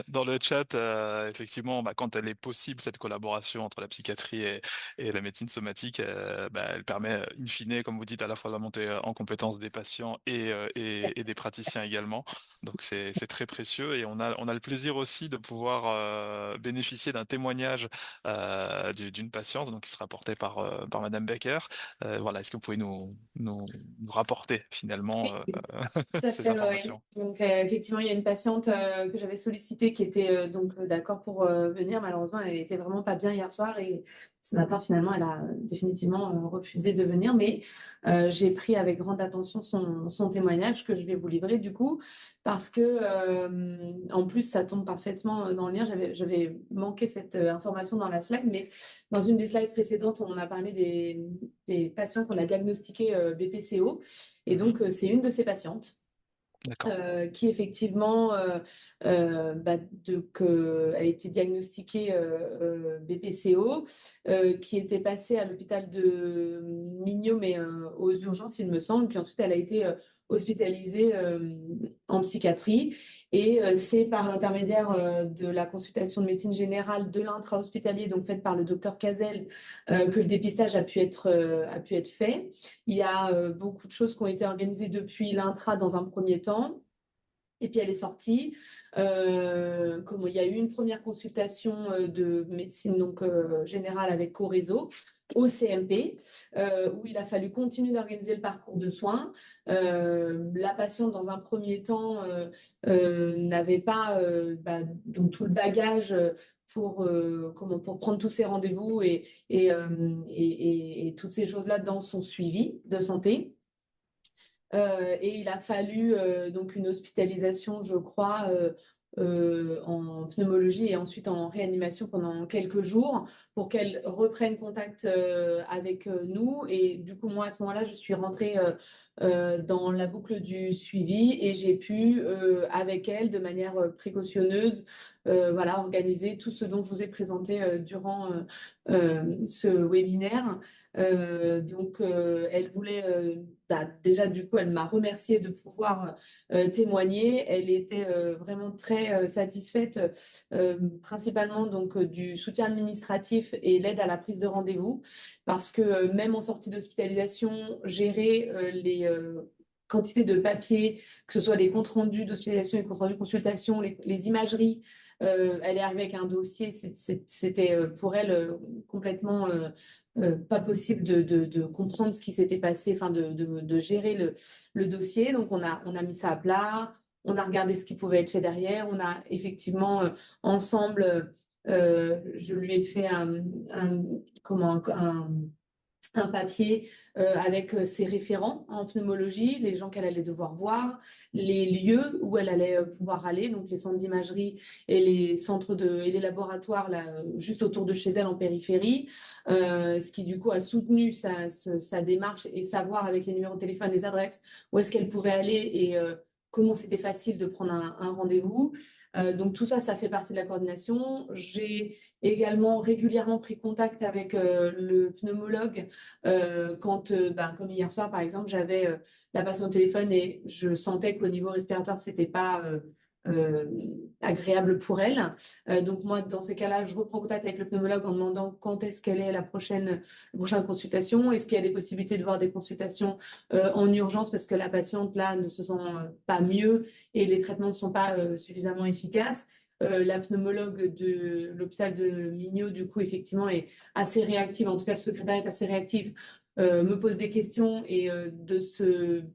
dans le chat. Effectivement, quand elle est possible, cette collaboration entre la psychiatrie et la médecine somatique, elle permet, in fine, comme vous dites, à la fois de la montée en compétence des patients et des praticiens également. Donc c'est très précieux et on a le plaisir aussi de pouvoir bénéficier d'un témoignage d'une patiente, donc qui sera porté par Madame Becker. Voilà, est-ce que vous pouvez nous rapporter finalement ces informations? Ouais. Donc effectivement, il y a une patiente que j'avais sollicitée qui était d'accord pour venir. Malheureusement, elle était vraiment pas bien hier soir et ce matin, finalement, elle a définitivement refusé de venir. Mais j'ai pris avec grande attention son témoignage que je vais vous livrer du coup. parce que en plus ça tombe parfaitement dans le lien. J'avais manqué cette information dans la slide, mais dans une des slides précédentes, on a parlé des patients qu'on a diagnostiqués BPCO, et donc c'est une de ces patientes. D'accord. Qui effectivement a été diagnostiquée BPCO, qui était passée à l'hôpital de Mignot, mais aux urgences, il me semble. Puis ensuite, elle a été hospitalisée en psychiatrie. Et c'est par l'intermédiaire de la consultation de médecine générale de l'intra-hospitalier, donc faite par le docteur Cazel, que le dépistage a pu être fait. Il y a beaucoup de choses qui ont été organisées depuis l'intra dans un premier temps. Et puis elle est sortie. Il y a eu une première consultation de médecine générale avec Corézo au CMP, où il a fallu continuer d'organiser le parcours de soins. La patiente, dans un premier temps, n'avait pas donc tout le bagage pour prendre tous ses rendez-vous et toutes ces choses-là dans son suivi de santé. Et il a fallu donc une hospitalisation, je crois, en pneumologie et ensuite en réanimation pendant quelques jours pour qu'elle reprenne contact avec nous. Et du coup, moi, à ce moment-là, je suis rentrée dans la boucle du suivi et j'ai pu, avec elle, de manière précautionneuse, voilà, organiser tout ce dont je vous ai présenté durant ce webinaire. Elle voulait déjà, du coup, elle m'a remercié de pouvoir témoigner. Elle était vraiment très satisfaite, principalement donc du soutien administratif et l'aide à la prise de rendez-vous, parce que même en sortie d'hospitalisation, gérer les quantités de papier, que ce soit les comptes rendus d'hospitalisation, les comptes rendus de consultation, les imageries. Elle est arrivée avec un dossier, c'était pour elle complètement pas possible de comprendre ce qui s'était passé, enfin de gérer le dossier. Donc on a mis ça à plat, on a regardé ce qui pouvait être fait derrière, on a effectivement ensemble, je lui ai fait un papier avec ses référents en pneumologie, les gens qu'elle allait devoir voir, les lieux où elle allait pouvoir aller, donc les centres d'imagerie et les et les laboratoires là, juste autour de chez elle en périphérie, ce qui du coup a soutenu sa démarche et savoir avec les numéros de téléphone, les adresses, où est-ce qu'elle pouvait aller et comment c'était facile de prendre un rendez-vous. Donc tout ça, ça fait partie de la coordination. J'ai également régulièrement pris contact avec le pneumologue comme hier soir, par exemple, j'avais la patiente au téléphone et je sentais qu'au niveau respiratoire, c'était pas euh, agréable pour elle. Donc moi, dans ces cas-là, je reprends contact avec le pneumologue en demandant quand est-ce qu'elle est la prochaine consultation. Est-ce qu'il y a des possibilités de voir des consultations en urgence parce que la patiente, là, ne se sent pas mieux et les traitements ne sont pas suffisamment efficaces. La pneumologue de l'hôpital de Mignot, du coup, effectivement, est assez réactive. En tout cas, le secrétaire est assez réactif, me pose des questions et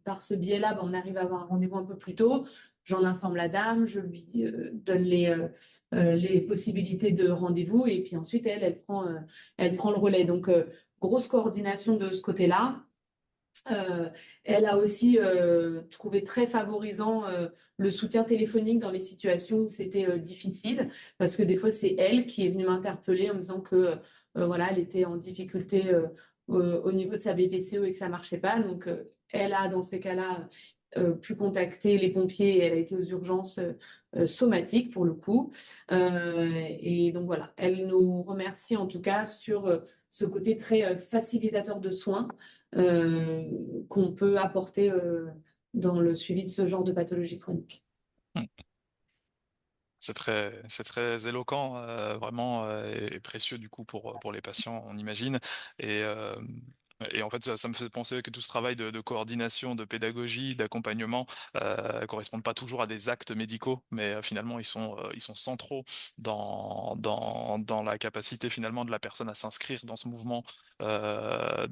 par ce biais-là, on arrive à avoir un rendez-vous un peu plus tôt. J'en informe la dame, je lui donne les possibilités de rendez-vous et puis ensuite, elle prend le relais. Donc, grosse coordination de ce côté-là. Elle a aussi trouvé très favorisant le soutien téléphonique dans les situations où c'était difficile, parce que des fois c'est elle qui est venue m'interpeller en me disant que voilà, elle était en difficulté au niveau de sa BPCO et que ça marchait pas. Donc elle a dans ces cas-là pu contacter les pompiers et elle a été aux urgences somatiques pour le coup. Et donc voilà, elle nous remercie en tout cas sur ce côté très facilitateur de soins qu'on peut apporter dans le suivi de ce genre de pathologie chronique. C'est très éloquent, vraiment, et précieux du coup pour les patients, on imagine. Et, euh, et en fait, ça me fait penser que tout ce travail de coordination, de pédagogie, d'accompagnement, correspondent pas toujours à des actes médicaux, mais finalement ils sont centraux dans la capacité finalement de la personne à s'inscrire dans ce mouvement voilà,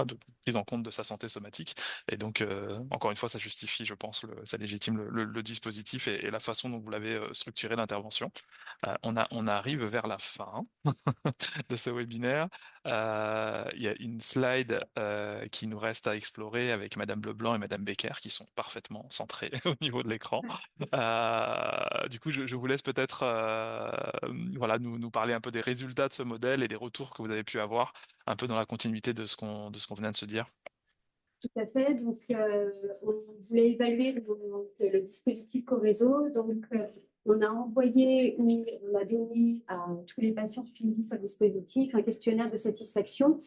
de prise en compte de sa santé somatique. Et donc, encore une fois, ça justifie, je pense, ça légitime le dispositif et la façon dont vous l'avez structuré l'intervention. On arrive vers la fin de ce webinaire. il y a une slide qui nous reste à explorer avec Madame Leblanc et Madame Becker qui sont parfaitement centrées au niveau de l'écran. Du coup, je vous laisse peut-être voilà, nous parler un peu des résultats de ce modèle et des retours que vous avez pu avoir, un peu dans la continuité de ce qu'on venait de se dire. Tout à fait. Donc, on voulait évaluer le dispositif Corézo. Donc, on a envoyé, on a donné à tous les patients suivis sur le dispositif un questionnaire de satisfaction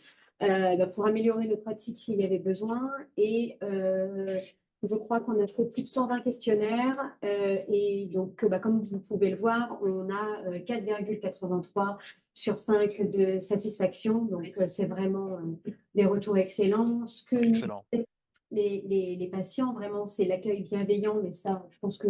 pour améliorer nos pratiques s'il y avait besoin. Et je crois qu'on a fait plus de 120 questionnaires. Et donc, comme vous pouvez le voir, on a 4,83 sur 5 de satisfaction. Donc, c'est vraiment des retours excellents. Ce que Excellent. les patients, vraiment, c'est l'accueil bienveillant, mais ça, je pense que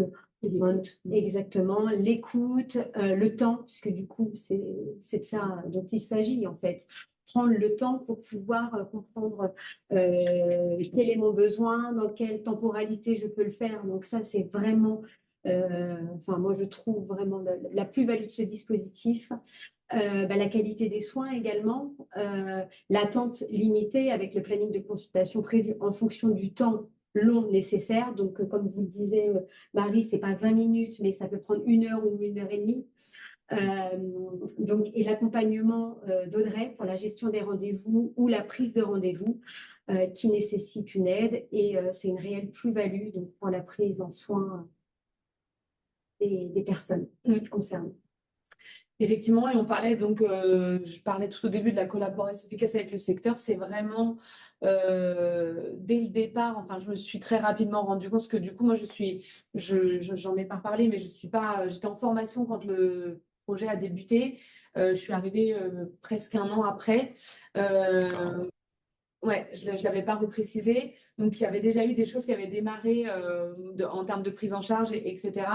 exactement, l'écoute, le temps, puisque du coup, c'est de ça dont il s'agit, en fait. Prendre le temps pour pouvoir comprendre quel est mon besoin, dans quelle temporalité je peux le faire. Donc ça, c'est vraiment, enfin, moi, je trouve vraiment la plus-value de ce dispositif. La qualité des soins également, l'attente limitée avec le planning de consultation prévu en fonction du temps long nécessaire. Donc, comme vous le disiez, Marie, c'est pas 20 minutes, mais ça peut prendre 1 heure ou 1 heure et demie. Donc, et l'accompagnement d'Audrey pour la gestion des rendez-vous ou la prise de rendez-vous qui nécessite une aide. Et c'est une réelle plus-value donc, pour la prise en soin des personnes concernées. Effectivement, et on parlait donc, je parlais tout au début de la collaboration efficace avec le secteur, c'est vraiment dès le départ, enfin je me suis très rapidement rendu compte que du coup moi j'en ai pas parlé, mais je suis pas, j'étais en formation quand le projet a débuté, je suis arrivée presque 1 an après. Ouais, je ne l'avais pas reprécisé. Donc, il y avait déjà eu des choses qui avaient démarré en termes de prise en charge, etc.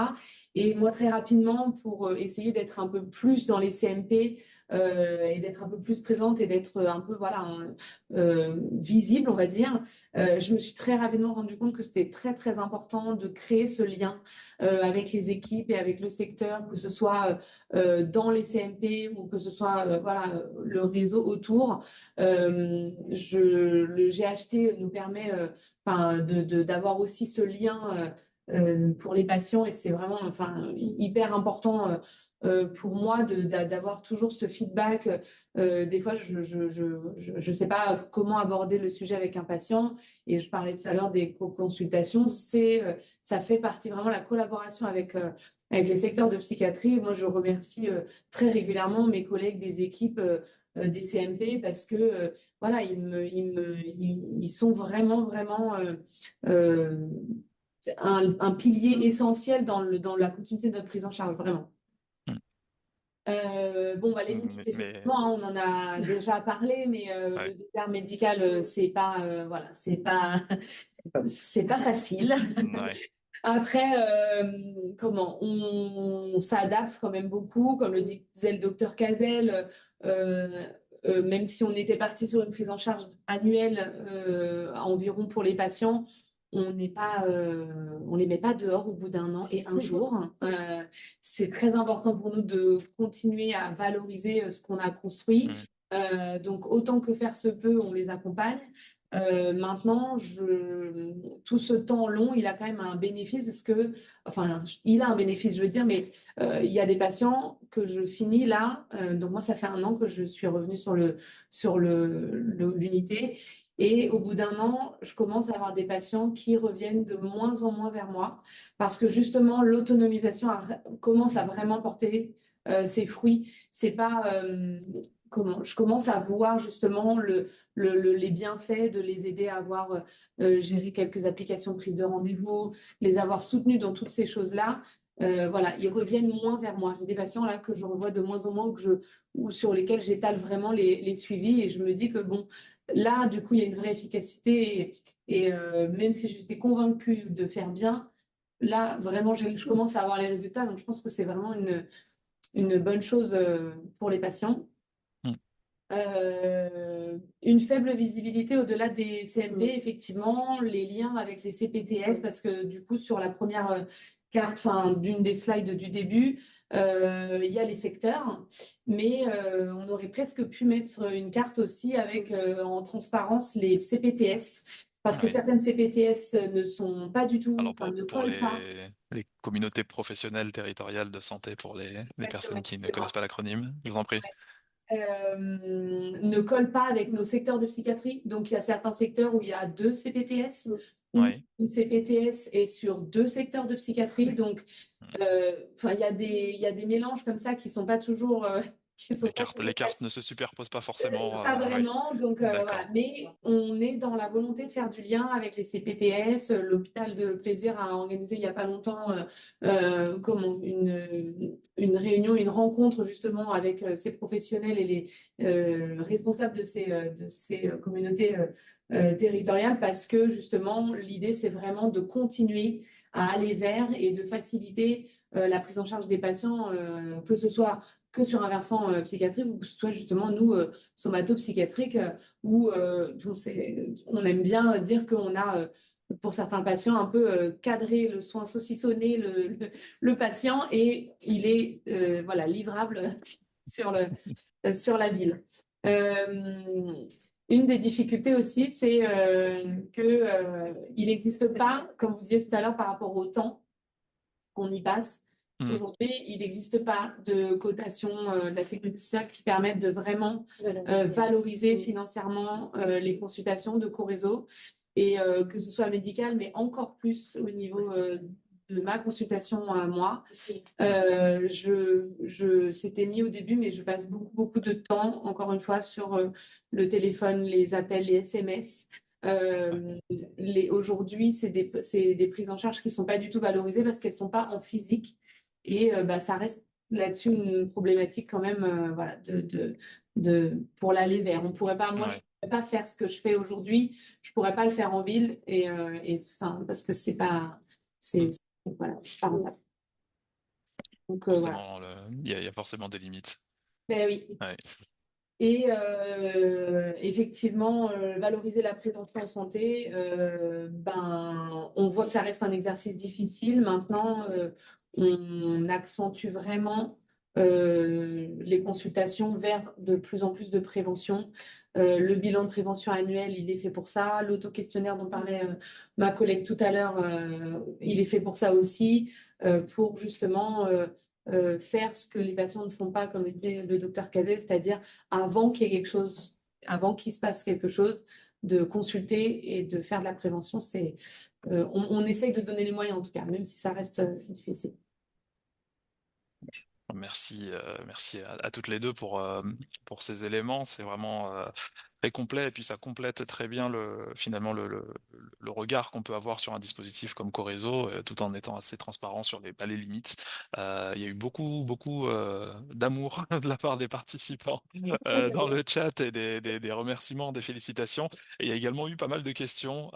Et moi, très rapidement, pour essayer d'être un peu plus dans les CMP et d'être un peu plus présente et d'être un peu voilà, visible, on va dire, je me suis très rapidement rendu compte que c'était très, très important de créer ce lien avec les équipes et avec le secteur, que ce soit dans les CMP ou que ce soit voilà, le réseau autour. Le GHT nous permet d'avoir aussi ce lien pour les patients et c'est vraiment hyper important pour moi d'avoir toujours ce feedback. Des fois, je sais pas comment aborder le sujet avec un patient et je parlais tout à l'heure des consultations. Ça fait partie vraiment de la collaboration avec les secteurs de psychiatrie. Moi, je remercie très régulièrement mes collègues des équipes des CMP parce que voilà, ils sont vraiment un pilier essentiel dans la continuité de notre prise en charge, vraiment. Les limites, effectivement, hein, on en a déjà parlé, mais le désert médical, c'est pas, voilà, c'est pas facile. Après, comment on s'adapte quand même beaucoup, comme le disait le docteur Cazel, même si on était parti sur une prise en charge annuelle environ pour les patients, on les met pas dehors au bout d'1 an et 1 jour. C'est très important pour nous de continuer à valoriser ce qu'on a construit. Donc, autant que faire se peut, on les accompagne. Maintenant, tout ce temps long, il a quand même un bénéfice parce que, enfin, il a un bénéfice, je veux dire, mais il y a des patients que je finis là. Donc moi, ça fait 1 an que je suis revenue sur l'unité. Et au bout d'1 an, je commence à avoir des patients qui reviennent de moins en moins vers moi parce que justement, l'autonomisation commence à vraiment porter ses fruits. C'est pas je commence à voir justement les bienfaits de les aider à avoir géré quelques applications de prise de rendez-vous, les avoir soutenus dans toutes ces choses-là. Voilà, ils reviennent moins vers moi. J'ai des patients là que je revois de moins en moins ou sur lesquels j'étale vraiment les suivis et je me dis que bon, là, du coup, il y a une vraie efficacité et même si j'étais convaincue de faire bien, là, vraiment, je commence à avoir les résultats. Donc, je pense que c'est vraiment une bonne chose pour les patients. Une faible visibilité au-delà des CMP, effectivement, les liens avec les CPTS, parce que du coup, sur la première carte, enfin, d'une des slides du début, il y a les secteurs, mais on aurait presque pu mettre une carte aussi avec en transparence les CPTS, parce que Ouais. certaines CPTS ne sont pas du tout, Alors enfin, ne pour collent pas. les communautés professionnelles territoriales de santé, pour les personnes Exactement, qui ne connaissent excusez-moi. pas l'acronyme, je vous en prie. Ne colle pas avec nos secteurs de psychiatrie. Donc, il y a certains secteurs où il y a 2 CPTS, ou Oui, une CPTS est sur 2 secteurs de psychiatrie. Donc, enfin, il y a des mélanges comme ça qui sont pas toujours, qui sont pas les toujours cartes ne se superposent pas forcément. pas Oui, vraiment, donc d'accord. voilà. Mais on est dans la volonté de faire du lien avec les CPTS. L'hôpital de Plaisir a organisé il n'y a pas longtemps une réunion, une rencontre justement avec ces professionnels et les responsables de ces communautés territoriales parce que justement l'idée c'est vraiment de continuer à aller vers et de faciliter la prise en charge des patients, que ce soit que sur un versant psychiatrique ou que ce soit justement nous somato-psychiatriques où on aime bien dire qu'on a pour certains patients un peu cadré le soin, saucissonné le patient et il est voilà livrable sur sur la ville. Une des difficultés aussi, c'est il n'existe pas, comme vous disiez tout à l'heure, par rapport au temps qu'on y passe. Hmm. Aujourd'hui, il n'existe pas de cotation de la sécurité sociale qui permette de vraiment valoriser financièrement les consultations de co-réseau et que ce soit médical, mais encore plus au niveau de ma consultation à moi. C'était mis au début, mais je passe beaucoup, beaucoup de temps, encore une fois, sur le téléphone, les appels, les SMS. Aujourd'hui, c'est des prises en charge qui ne sont pas du tout valorisées parce qu'elles ne sont pas en physique. Et bah, ça reste là-dessus une problématique quand même voilà, pour l'aller vers. On pourrait pas, moi, je ne pourrais pas faire ce que je fais aujourd'hui, je ne pourrais pas le faire en ville enfin, parce que c'est pas, voilà, c'est pas rentable. Donc, voilà. Forcément, il y a forcément des limites. Ben oui. Ouais. Et effectivement, valoriser la prévention en santé, ben, on voit que ça reste un exercice difficile. Maintenant, on accentue vraiment les consultations vers de plus en plus de prévention. Le bilan de prévention annuel, il est fait pour ça. L'auto-questionnaire dont parlait ma collègue tout à l'heure, il est fait pour ça aussi, pour justement faire ce que les patients ne font pas, comme le dit le docteur Cazet, c'est-à-dire avant qu'il y ait quelque chose, avant qu'il se passe quelque chose, de consulter et de faire de la prévention. On essaye de se donner les moyens en tout cas, même si ça reste difficile. Merci, merci à toutes les deux pour ces éléments. C'est vraiment très complet et puis ça complète très bien finalement le regard qu'on peut avoir sur un dispositif comme Corézo, tout en étant assez transparent sur les limites. Il y a eu beaucoup d'amour de la part des participants dans le chat et des remerciements, des félicitations. Et il y a également eu pas mal de questions.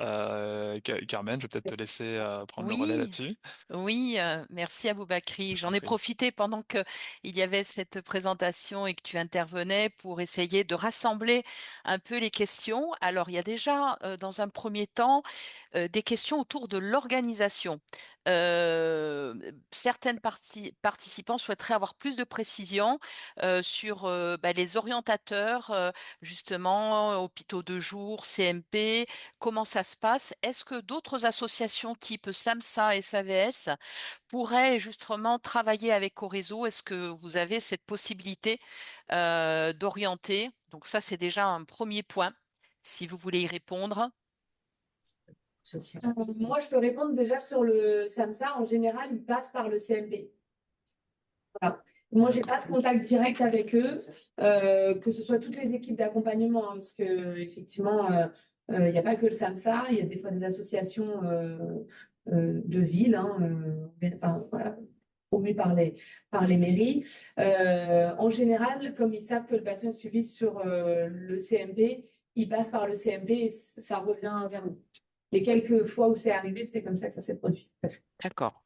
Carmen, je vais peut-être te laisser prendre le relais Oui, là-dessus. oui, merci Aboubakri. Je t'en J'en ai prie. profité pendant que il y avait cette présentation et que tu intervenais pour essayer de rassembler un peu les questions. Alors, il y a déjà, dans un premier temps, des questions autour de l'organisation. Certaines participants souhaiteraient avoir plus de précisions sur bah, les orientateurs, justement, hôpitaux de jour, CMP, comment ça se passe. Est-ce que d'autres associations type SAMSA et SAVS pourraient justement travailler avec Corézo? Est-ce que vous avez cette possibilité d'orienter? Donc ça, c'est déjà un premier point, si vous voulez y répondre. Moi, je peux répondre déjà sur le SAMSA. En général, ils passent par le CMP. Voilà. Moi, j'ai pas de contact direct avec eux, que ce soit toutes les équipes d'accompagnement, hein, parce que effectivement, il n'y a pas que le SAMSA, il y a des fois des associations de villes, hein, enfin, voilà, promues par les mairies. En général, comme ils savent que le patient est suivi sur le CMP, ils passent par le CMP et ça revient vers nous. Les quelques fois où c'est arrivé, c'est comme ça que ça s'est produit. D'accord.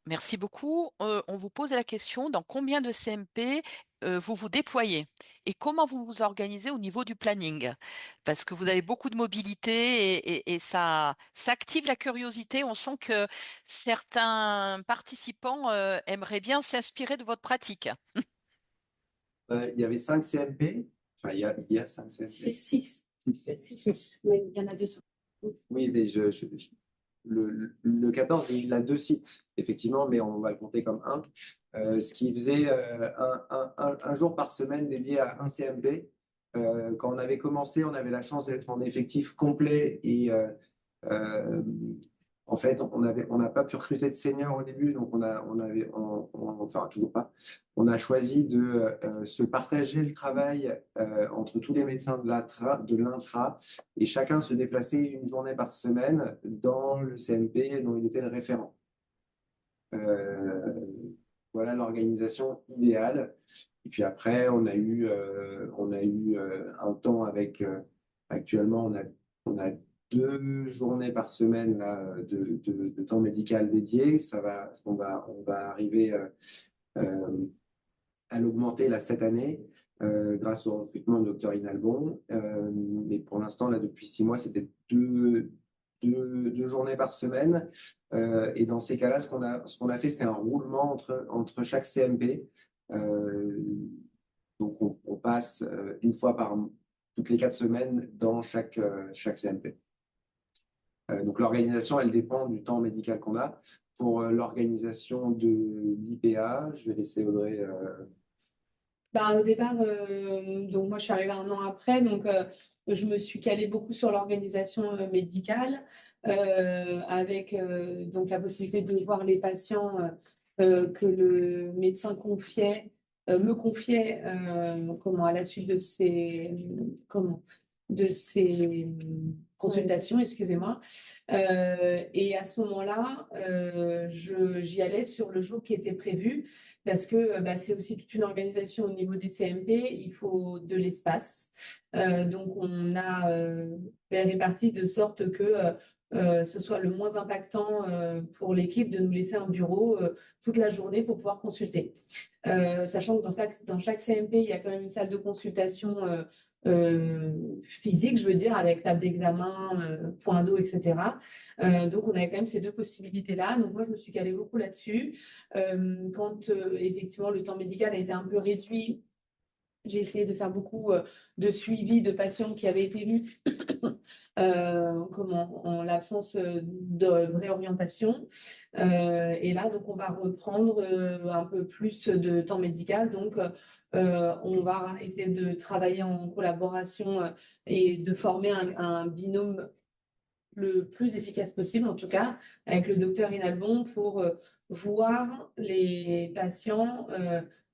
Merci beaucoup. On vous pose la question, dans combien de CMP vous vous déployez? et comment vous vous organisez au niveau du planning? Parce que vous avez beaucoup de mobilité et ça active la curiosité. On sent que certains participants aimeraient bien s'inspirer de votre pratique. Il y avait 5 CMP, enfin il y a 5 CMP. C'est 6. Six. Mais il y en a 2 sur. Oui, mais le 14, il a 2 sites, effectivement, mais on va le compter comme un. Ce qui faisait un jour par semaine dédié à un CMP. Quand on avait commencé, on avait la chance d'être en effectif complet et en fait, on n'a pas pu recruter de seniors au début, donc enfin toujours pas. On a choisi de se partager le travail entre tous les médecins de l'intra, et chacun se déplaçait une journée par semaine dans le CMP dont il était le référent. Voilà l'organisation idéale. Et puis après, on a eu un temps avec. Actuellement, on a 2 journées par semaine là, de temps médical dédié. On va arriver à l'augmenter là, cette année grâce au recrutement de Dr Inalbon. Mais pour l'instant, là, depuis 6 mois, c'était deux journées par semaine. Et dans ces cas-là, ce qu'on a fait, c'est un roulement entre chaque CMP. Donc, on passe une fois toutes les 4 semaines dans chaque CMP. Donc, l'organisation, elle dépend du temps médical qu'on a. Pour l'organisation de l'IPA, je vais laisser Audrey. Au départ, donc moi je suis arrivée 1 an après, donc je me suis calée beaucoup sur l'organisation médicale, avec donc la possibilité de voir les patients que le médecin me confiait à la suite de ces consultations, excusez-moi. Et à ce moment-là, j'y allais sur le jour qui était prévu, parce que c'est aussi toute une organisation au niveau des CMP, il faut de l'espace. Donc, on a réparti de sorte que ce soit le moins impactant pour l'équipe de nous laisser un bureau toute la journée pour pouvoir consulter. Sachant que dans chaque CMP, il y a quand même une salle de consultation physique, je veux dire, avec table d'examen, point d'eau, etc. Donc, on avait quand même ces 2 possibilités-là. Donc, moi, je me suis calée beaucoup là-dessus. Quand effectivement le temps médical a été un peu réduit, j'ai essayé de faire beaucoup de suivi de patients qui avaient été vus en l'absence de vraie orientation. Et là, donc, on va reprendre un peu plus de temps médical. Donc, on va essayer de travailler en collaboration et de former un binôme le plus efficace possible, en tout cas, avec le docteur Inalbon pour voir les patients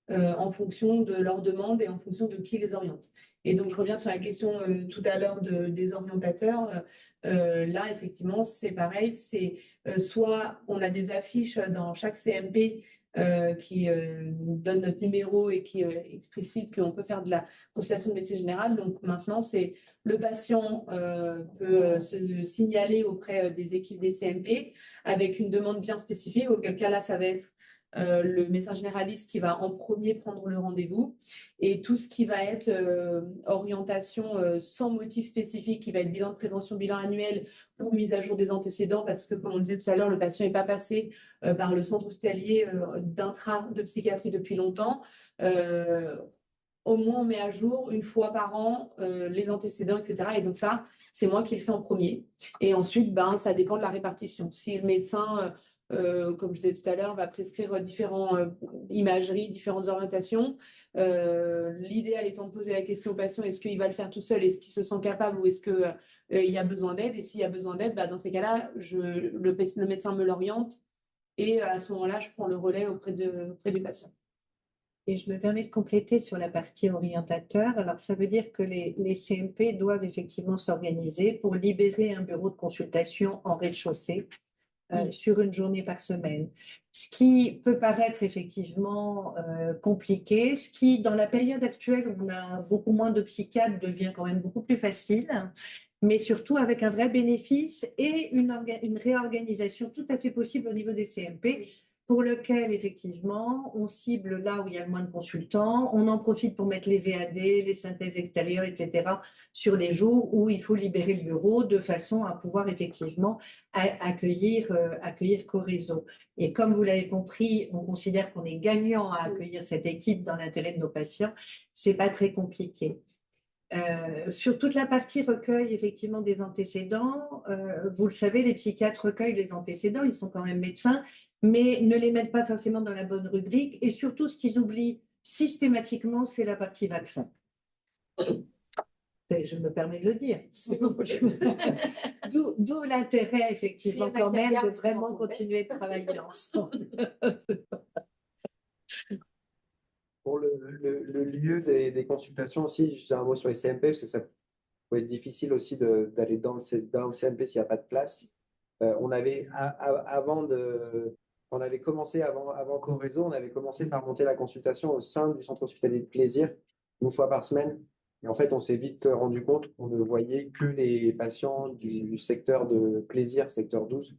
en fonction de leurs demandes et en fonction de qui les oriente. Et donc, je reviens sur la question tout à l'heure des orientateurs. Là, effectivement, c'est pareil. C'est soit on a des affiches dans chaque CMP qui nous donnent notre numéro et qui explicitent qu'on peut faire de la consultation de médecine générale. Donc, maintenant, c'est le patient peut se signaler auprès des équipes des CMP avec une demande bien spécifique, auquel cas là, ça va être le médecin généraliste qui va en premier prendre le rendez-vous, et tout ce qui va être orientation sans motif spécifique, qui va être bilan de prévention, bilan annuel ou mise à jour des antécédents, parce que comme on le disait tout à l'heure, le patient n'est pas passé par le centre hospitalier d'intra de psychiatrie depuis longtemps. Au moins, on met à jour 1 fois par an les antécédents, etc. Et donc ça, c'est moi qui le fais en premier. Et ensuite, ça dépend de la répartition. Si le médecin, comme je disais tout à l'heure, va prescrire différentes imageries, différentes orientations, l'idéal étant de poser la question au patient, est-ce qu'il va le faire tout seul, est-ce qu'il se sent capable, ou est-ce qu'il y a besoin d'aide? Et s'il y a besoin d'aide, dans ces cas-là, le médecin me l'oriente, et à ce moment-là, je prends le relais auprès du patient. Et je me permets de compléter sur la partie orientateur. Alors, ça veut dire que les CMP doivent effectivement s'organiser pour libérer un bureau de consultation en rez-de-chaussée sur une journée par semaine. Ce qui peut paraître effectivement compliqué, ce qui, dans la période actuelle où on a beaucoup moins de psychiatres, devient quand même beaucoup plus facile, mais surtout avec un vrai bénéfice et une réorganisation tout à fait possible au niveau des CMP. pour lequel, effectivement, on cible là où il y a le moins de consultants. On en profite pour mettre les VAD, les synthèses extérieures, etc., sur les jours où il faut libérer le bureau de façon à pouvoir effectivement accueillir Corézo. Et comme vous l'avez compris, on considère qu'on est gagnant à accueillir cette équipe dans l'intérêt de nos patients. C'est pas très compliqué. Sur toute la partie recueil effectivement des antécédents, vous le savez, les psychiatres recueillent les antécédents, ils sont quand même médecins, mais ne les mettent pas forcément dans la bonne rubrique. Et surtout, ce qu'ils oublient systématiquement, c'est la partie vaccin. Je me permets de le dire. D'où l'intérêt, effectivement, quand même, de vraiment continuer de travailler ensemble. Pour le lieu des consultations aussi, j'ai un mot sur les CMP, parce que ça peut être difficile aussi d'aller dans le CMP s'il n'y a pas de place. On avait, on avait commencé avant Corézo, on avait commencé par monter la consultation au sein du centre hospitalier de plaisir, une fois par semaine. Et en fait, on s'est vite rendu compte qu'on ne voyait que les patients du secteur de plaisir, secteur 12,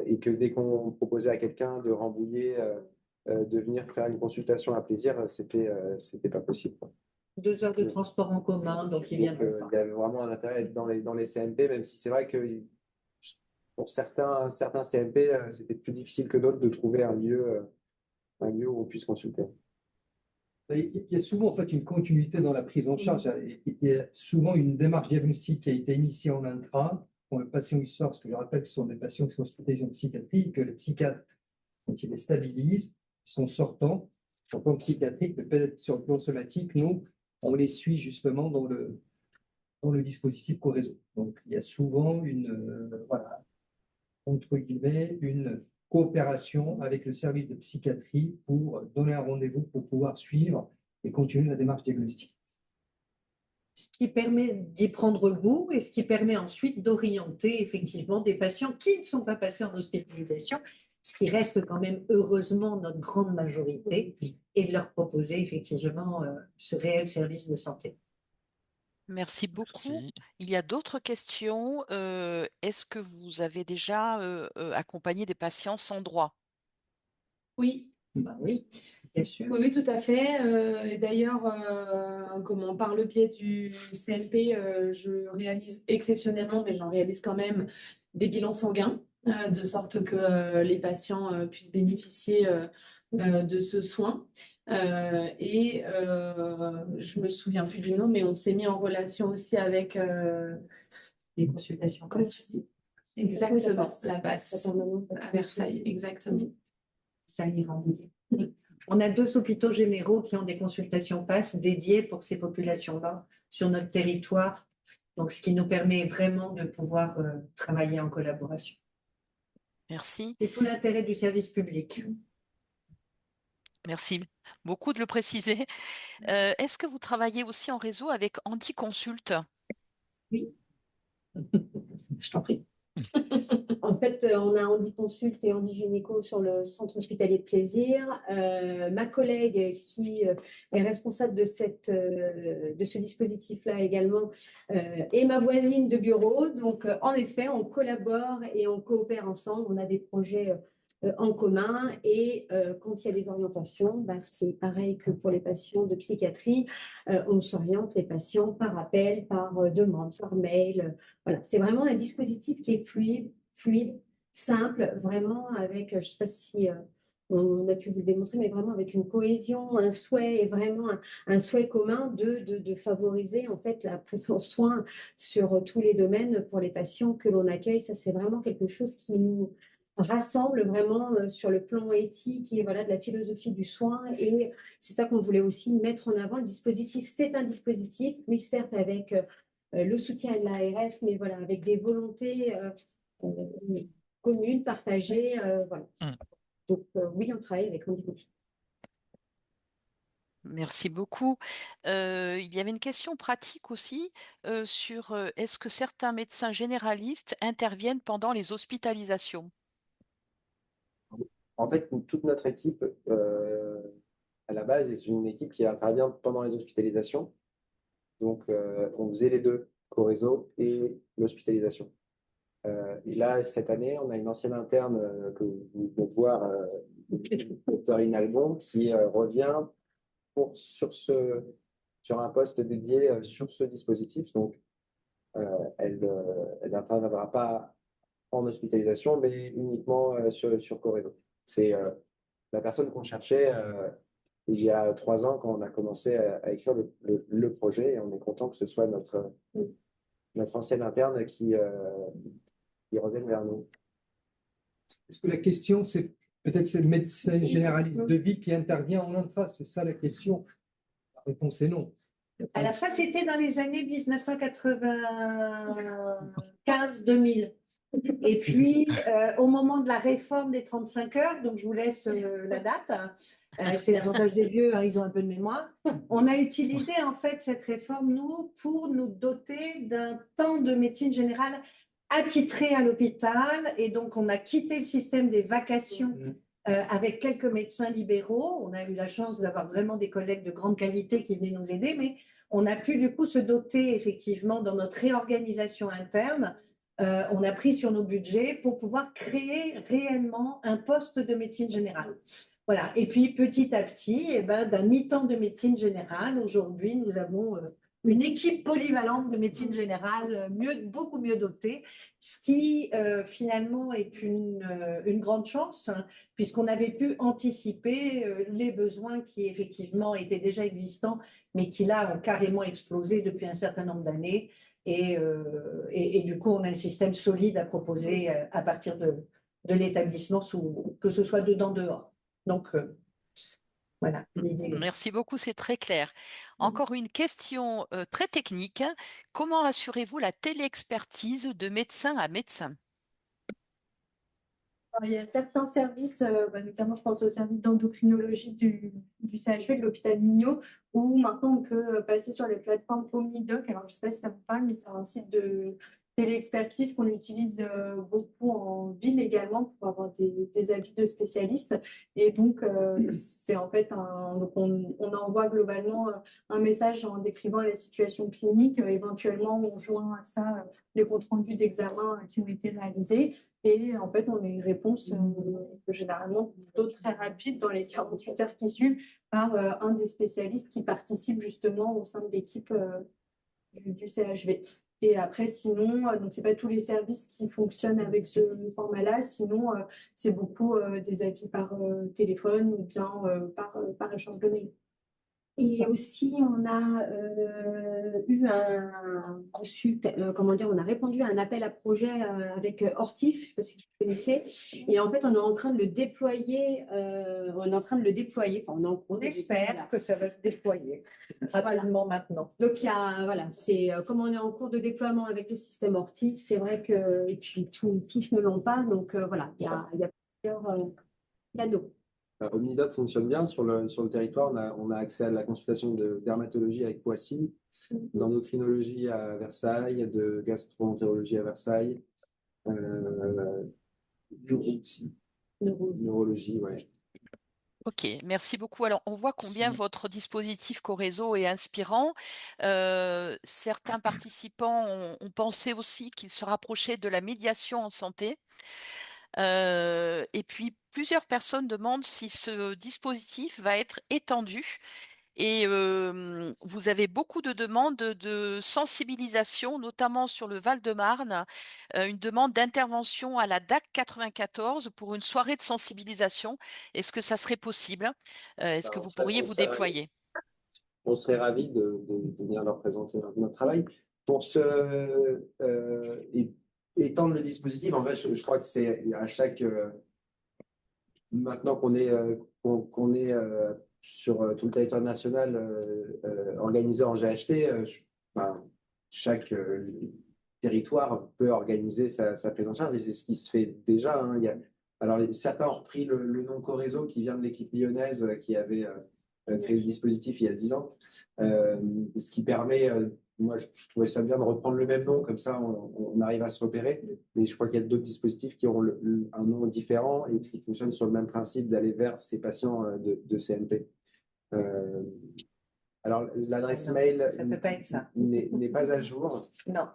et que dès qu'on proposait à quelqu'un de Rambouillet de venir faire une consultation à plaisir, c'était pas possible, quoi. 2 heures de transport en commun, donc il vient. Il y avait vraiment un intérêt à être dans les CMP, même si c'est vrai que pour certains CMP, c'était plus difficile que d'autres de trouver un lieu où on puisse consulter. Il y a souvent en fait une continuité dans la prise en charge. Il y a souvent une démarche diagnostique qui a été initiée en intra. Quand le patient il sort, parce que je rappelle que ce sont des patients qui sont hospitalisés en psychiatrie, que le psychiatre, quand il les stabilise, sont sortants, sur le plan psychiatrique, mais peut-être sur le plan somatique, nous, on les suit justement dans le dispositif Corézo. Donc il y a souvent voilà, entre guillemets, une coopération avec le service de psychiatrie pour donner un rendez-vous pour pouvoir suivre et continuer la démarche diagnostique. Ce qui permet d'y prendre goût et ce qui permet ensuite d'orienter effectivement des patients qui ne sont pas passés en hospitalisation, ce qui reste quand même heureusement notre grande majorité, et de leur proposer effectivement ce réel service de santé. Merci beaucoup. Merci. Il y a d'autres questions. Est-ce que vous avez déjà accompagné des patients sans droit? Oui, Bah oui, bien sûr. oui, tout à fait. Et d'ailleurs, par le biais du CLP, je réalise exceptionnellement, mais j'en réalise quand même des bilans sanguins, de sorte que les patients puissent bénéficier de ce soin. Je me souviens plus du nom, mais on s'est mis en relation aussi avec Les consultations classiques. exactement la BAS à Versailles, exactement. Ça y Rambouillet. On a 2 hôpitaux généraux qui ont des consultations PASS dédiées pour ces populations-là sur notre territoire. Donc, ce qui nous permet vraiment de pouvoir travailler en collaboration. Merci. C'est tout l'intérêt du service public. Merci beaucoup de le préciser. Est-ce que vous travaillez aussi en réseau avec Handiconsulte? Oui. Je t'en prie. En fait, on a Handiconsulte et Handigynéco sur le centre hospitalier de plaisir. Ma collègue qui est responsable de ce dispositif-là également est ma voisine de bureau. Donc, en effet, on collabore et on coopère ensemble. On a des projets en commun et quand il y a des orientations, bah, c'est pareil que pour les patients de psychiatrie. On s'oriente les patients par appel, par demande, par mail. Voilà, c'est vraiment un dispositif qui est fluide, simple, vraiment avec, je ne sais pas si on a pu vous le démontrer, mais vraiment avec une cohésion, un souhait et vraiment un souhait commun de favoriser en fait la prise en soin sur tous les domaines pour les patients que l'on accueille. Ça, c'est vraiment quelque chose qui nous rassemble vraiment sur le plan éthique et voilà, de la philosophie du soin. Et c'est ça qu'on voulait aussi mettre en avant. Le dispositif, c'est un dispositif, oui, certes, avec le soutien de l'ARS, mais voilà, avec des volontés communes, partagées. Voilà. Donc, oui, on travaille avec Handiconsulte. Merci beaucoup. Il y avait une question pratique aussi sur est-ce que certains médecins généralistes interviennent pendant les hospitalisations? En fait, toute notre équipe, à la base, est une équipe qui intervient pendant les hospitalisations. Donc, on faisait les deux, Corézo et l'hospitalisation. Et là, cette année, on a une ancienne interne que vous pouvez voir, Dr Inalbon, qui revient sur un poste dédié sur ce dispositif. Donc, elle n'interviendra pas en hospitalisation, mais uniquement sur Corrigo. C'est la personne qu'on cherchait il y a 3 ans quand on a commencé à écrire le projet, et on est content que ce soit notre ancienne interne qui revienne vers nous. Est-ce que la question, c'est peut-être c'est le médecin généraliste de ville qui intervient en intra? C'est ça la question? La réponse est non. Alors ça, c'était dans les années 1995-2000. Et puis, au moment de la réforme des 35 heures, donc je vous laisse la date, c'est l'avantage des vieux, hein, ils ont un peu de mémoire, on a utilisé en fait cette réforme, nous, pour nous doter d'un temps de médecine générale attitré à l'hôpital. Et donc, on a quitté le système des vacations avec quelques médecins libéraux. On a eu la chance d'avoir vraiment des collègues de grande qualité qui venaient nous aider, mais on a pu du coup se doter effectivement dans notre réorganisation interne. On a pris sur nos budgets pour pouvoir créer réellement un poste de médecine générale. Voilà. Et puis petit à petit, eh ben, d'un mi-temps de médecine générale, aujourd'hui, nous avons une équipe polyvalente de médecine générale beaucoup mieux dotée, ce qui finalement est une grande chance, hein, puisqu'on avait pu anticiper les besoins qui effectivement étaient déjà existants, mais qui là ont carrément explosé depuis un certain nombre d'années. Et du coup, on a un système solide à proposer à partir de l'établissement, que ce soit dedans, dehors. Donc, voilà l'idée. Merci beaucoup, c'est très clair. Encore une question très technique. Comment assurez-vous la téléexpertise de médecin à médecin? Alors, il y a certains services, notamment je pense au service d'endocrinologie du CHV de l'hôpital Mignot, où maintenant on peut passer sur les plateformes Omnidoc. Alors je ne sais pas si ça vous parle, mais c'est un site de téléexpertise qu'on utilise beaucoup en ville également pour avoir des avis de spécialistes. Et donc c'est en fait donc on envoie globalement un message en décrivant la situation clinique. Éventuellement on joint à ça les comptes rendus d'examen qui ont été réalisés. Et en fait, on a une réponse généralement plutôt très rapide dans les 48 heures qui suivent par un des spécialistes qui participe justement au sein de l'équipe du CHV. Et après, sinon, donc c'est pas tous les services qui fonctionnent avec ce format-là. Sinon, c'est beaucoup des avis par téléphone ou bien par échange de mails. Et aussi, on a on a répondu à un appel à projet avec Hortif, je ne sais pas si vous connaissez. Et en fait, on est en train de le déployer. On espère que ça va se déployer rapidement maintenant. Donc, c'est comme on est en cours de déploiement avec le système Hortif, c'est vrai que et puis tous ne l'ont pas. Donc, voilà, il y a plusieurs cadeaux. Omnidoc fonctionne bien sur le territoire. On a accès à la consultation de dermatologie avec Poissy, d'endocrinologie à Versailles, de gastro-entérologie à Versailles, neurologie, ouais. Ok, merci beaucoup. Alors, on voit combien votre dispositif Corézo est inspirant. Certains participants ont pensé aussi qu'ils se rapprochaient de la médiation en santé. Et puis, plusieurs personnes demandent si ce dispositif va être étendu. Et vous avez beaucoup de demandes de sensibilisation, notamment sur le Val-de-Marne, une demande d'intervention à la DAC 94 pour une soirée de sensibilisation. Est-ce que ça serait possible? Est-ce que vous pourriez vous déployer? On serait ravis de venir leur présenter notre travail. Pour étendre le dispositif, en fait, je crois que c'est à chaque... maintenant qu'on est sur tout le territoire national organisé en GHT, chaque territoire peut organiser sa prise en charge, et c'est ce qui se fait déjà. Hein. Alors, certains ont repris le nom Corézo qui vient de l'équipe lyonnaise qui avait créé le dispositif il y a 10 ans, ce qui permet... moi, je trouvais ça bien de reprendre le même nom, comme ça on arrive à se repérer. Mais je crois qu'il y a d'autres dispositifs qui ont un nom différent et qui fonctionnent sur le même principe d'aller vers ces patients de CMP. Alors, l'adresse mail ça peut pas être ça. n'est pas à jour. Non.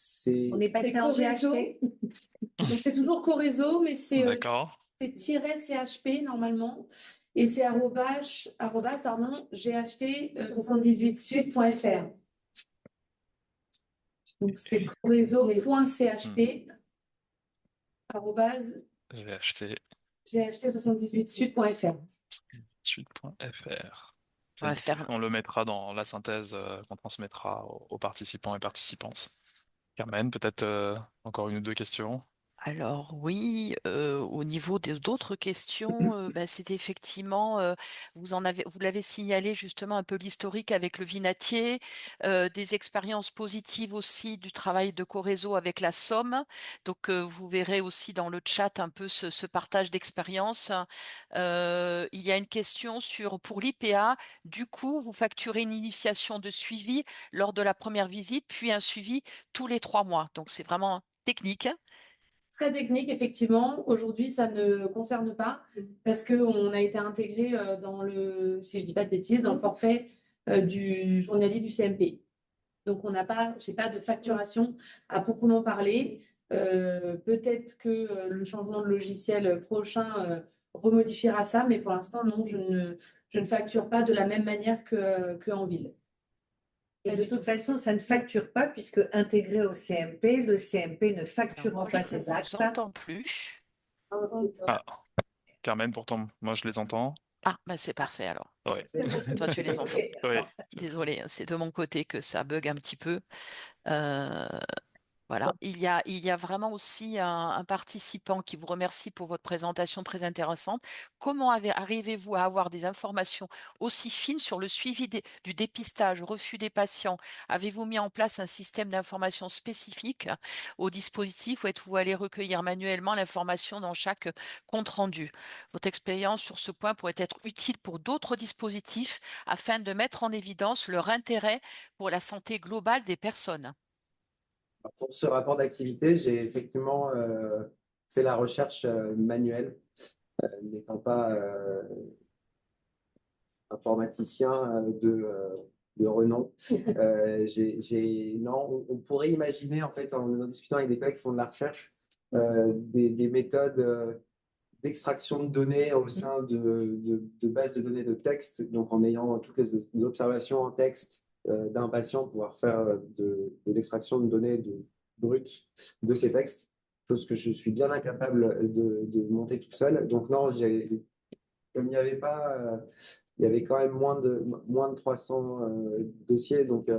C'est On est C'est passé en Corézo. GHT. Donc c'est toujours Corézo, mais c'est D'accord. -CHP normalement. Et c'est ght78sud.fr. Donc c'est corézo.chp arrobase J'ai acheté ght78sud.fr. sud.fr. On va faire. On le mettra dans la synthèse qu'on transmettra aux participants et participantes. Carmen, peut-être encore une ou deux questions? Alors oui, au niveau d'autres questions, bah, c'était effectivement, vous l'avez signalé justement un peu l'historique avec le vinatier, des expériences positives aussi du travail de Corézo avec la Somme. Donc vous verrez aussi dans le chat un peu ce partage d'expériences. Il y a une question pour l'IPA. Du coup, vous facturez une initiation de suivi lors de la première visite, puis un suivi tous les 3 mois. Donc c'est vraiment technique. Très technique, effectivement. Aujourd'hui, ça ne concerne pas parce qu'on a été intégré dans le, si je dis pas de bêtises, dans le forfait du journalier du CMP. Donc, j'ai pas de facturation à proprement parler. Peut-être que le changement de logiciel prochain remodifiera ça, mais pour l'instant, non, je ne facture pas de la même manière que en ville. Et de toute façon, ça ne facture pas puisque intégré au CMP, le CMP ne facturera pas ses actes. Je ne vous entends plus. Ah, Carmen, pourtant, moi je les entends. Ah, bah c'est parfait alors. Ouais. Toi, tu les entends. Ouais. Désolée, c'est de mon côté que ça bug un petit peu. Euh, Voilà. Il y a vraiment aussi un participant qui vous remercie pour votre présentation très intéressante. Comment arrivez-vous à avoir des informations aussi fines sur le suivi du dépistage, refus des patients? Avez-vous mis en place un système d'information spécifique au dispositif ou êtes-vous allé recueillir manuellement l'information dans chaque compte rendu? Votre expérience sur ce point pourrait être utile pour d'autres dispositifs afin de mettre en évidence leur intérêt pour la santé globale des personnes. Pour ce rapport d'activité, j'ai effectivement fait la recherche manuelle, n'étant pas informaticien de renom. Non, on pourrait imaginer, en fait, en discutant avec des collègues qui font de la recherche, des méthodes d'extraction de données au sein de bases de données de texte, donc en ayant toutes les observations en texte d'un patient, pouvoir faire de l'extraction de données brutes de ces textes, chose que je suis bien incapable de monter tout seul. Donc non, comme il n'y avait pas, il y avait quand même moins de 300 dossiers, donc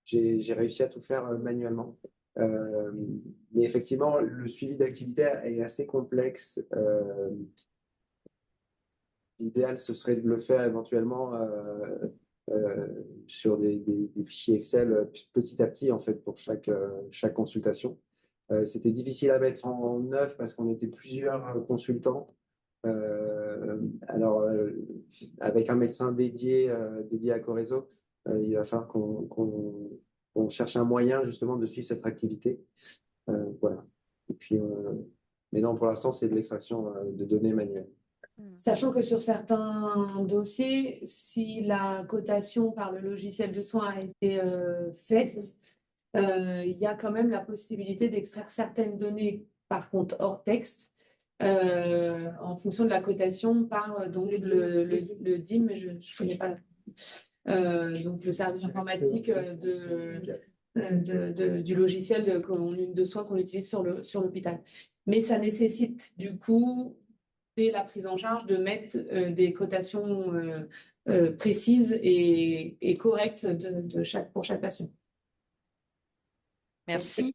j'ai réussi à tout faire manuellement. Mais effectivement, le suivi d'activité est assez complexe. L'idéal, ce serait de le faire éventuellement sur des fichiers Excel petit à petit, en fait, pour chaque consultation. C'était difficile à mettre en œuvre parce qu'on était plusieurs consultants. Alors, avec un médecin dédié à Corézo, il va falloir qu'on cherche un moyen justement de suivre cette activité. Voilà. Et puis, mais non, pour l'instant, c'est de l'extraction de données manuelles. Sachant que sur certains dossiers, si la cotation par le logiciel de soins a été faite, il y a quand même la possibilité d'extraire certaines données, par contre hors texte, en fonction de la cotation par donc le DIM, mais je ne connais pas. Donc le service informatique du logiciel de soins qu'on utilise sur l'hôpital. Mais ça nécessite du coup, dès la prise en charge, de mettre des cotations précises et correctes pour chaque patient. Merci.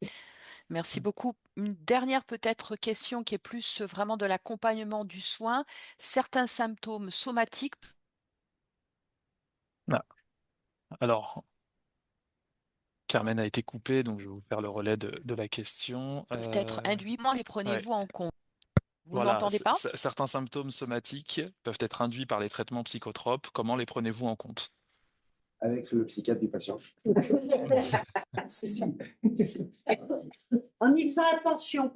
Merci beaucoup. Une dernière peut-être question qui est plus vraiment de l'accompagnement du soin. Certains symptômes somatiques Ah. Alors, Carmen a été coupée, donc je vais vous faire le relais de la question. peuvent être induits. Comment les Ouais. prenez-vous en compte? Vous ne Voilà, m'entendez pas? certains symptômes somatiques peuvent être induits par les traitements psychotropes. Comment les prenez-vous en compte? Avec le psychiatre du patient. C'est ça. En y faisant attention.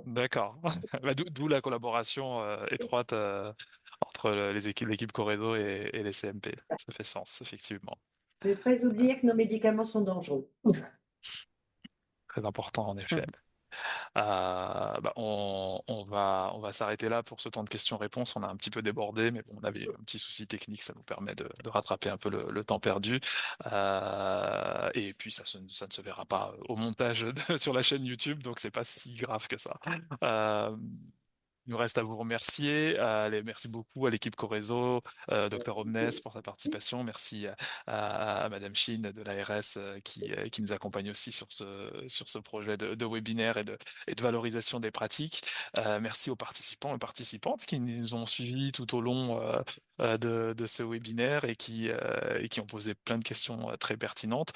D'accord. Bah, d'où la collaboration étroite entre l'équipe Corédo et les CMP. Ça fait sens, effectivement. Ne pas oublier que nos médicaments sont dangereux. très important en effet. On va s'arrêter là pour ce temps de questions-réponses. On a un petit peu débordé, mais bon, on avait un petit souci technique, ça nous permet de rattraper un peu le temps perdu. Et puis ça ne se verra pas au montage sur la chaîne YouTube, donc c'est pas si grave que ça. Il nous reste à vous remercier. Merci beaucoup à l'équipe Coreso, Dr Omnes pour sa participation. Merci à Madame Chine de l'ARS qui nous accompagne aussi sur ce projet de webinaire et de valorisation des pratiques. Merci aux participants et participantes qui nous ont suivis tout au long de ce webinaire et qui ont posé plein de questions très pertinentes.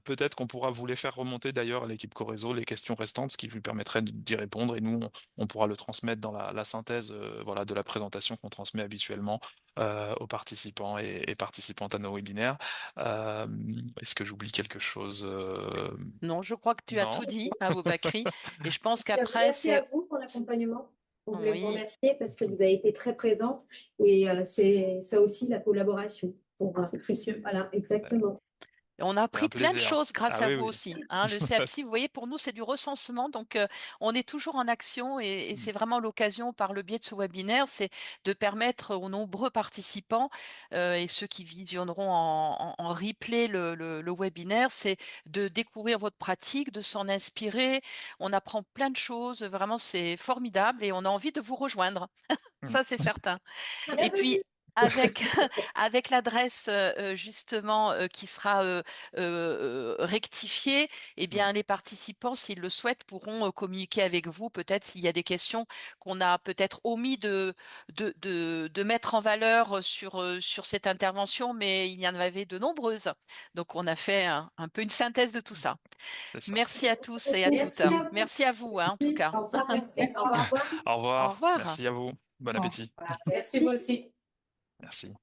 Peut-être qu'on pourra vous les faire remonter d'ailleurs à l'équipe Coreso, les questions restantes, ce qui lui permettrait d'y répondre et nous, on pourra le transmettre dans la synthèse voilà, de la présentation qu'on transmet habituellement aux participants et participantes à nos webinaires. Est-ce que j'oublie quelque chose? Non, je crois que tu as Non. tout dit, Aboubakri. Et je pense Merci qu'après, merci à c'est... vous pour l'accompagnement. On voulait vous Oui, remercier parce que vous avez été très présent et c'est ça aussi la collaboration. C'est précieux. Voilà, exactement. on a C'est appris un plein de plaisir. choses grâce Ah à oui, vous oui. aussi. Hein. Le CAPSI, vous voyez, pour nous, c'est du recensement. Donc, on est toujours en action et c'est vraiment l'occasion, par le biais de ce webinaire, c'est de permettre aux nombreux participants et ceux qui visionneront en replay le webinaire, c'est de découvrir votre pratique, de s'en inspirer. On apprend plein de choses. Vraiment, c'est formidable et on a envie de vous rejoindre. Ça, c'est certain. Et puis, avec, avec l'adresse justement qui sera rectifiée, eh bien, les participants, s'ils le souhaitent, pourront communiquer avec vous, peut-être s'il y a des questions qu'on a peut-être omis de mettre en valeur sur cette intervention, mais il y en avait de nombreuses. Donc, on a fait un peu une synthèse de tout ça. C'est ça. Merci à tous et à toutes. Merci à vous. Merci à vous, hein, en tout cas. Au revoir. Merci. Merci. Au revoir. Au Au revoir. revoir. Merci à vous. Bon appétit. Merci vous aussi. Merci.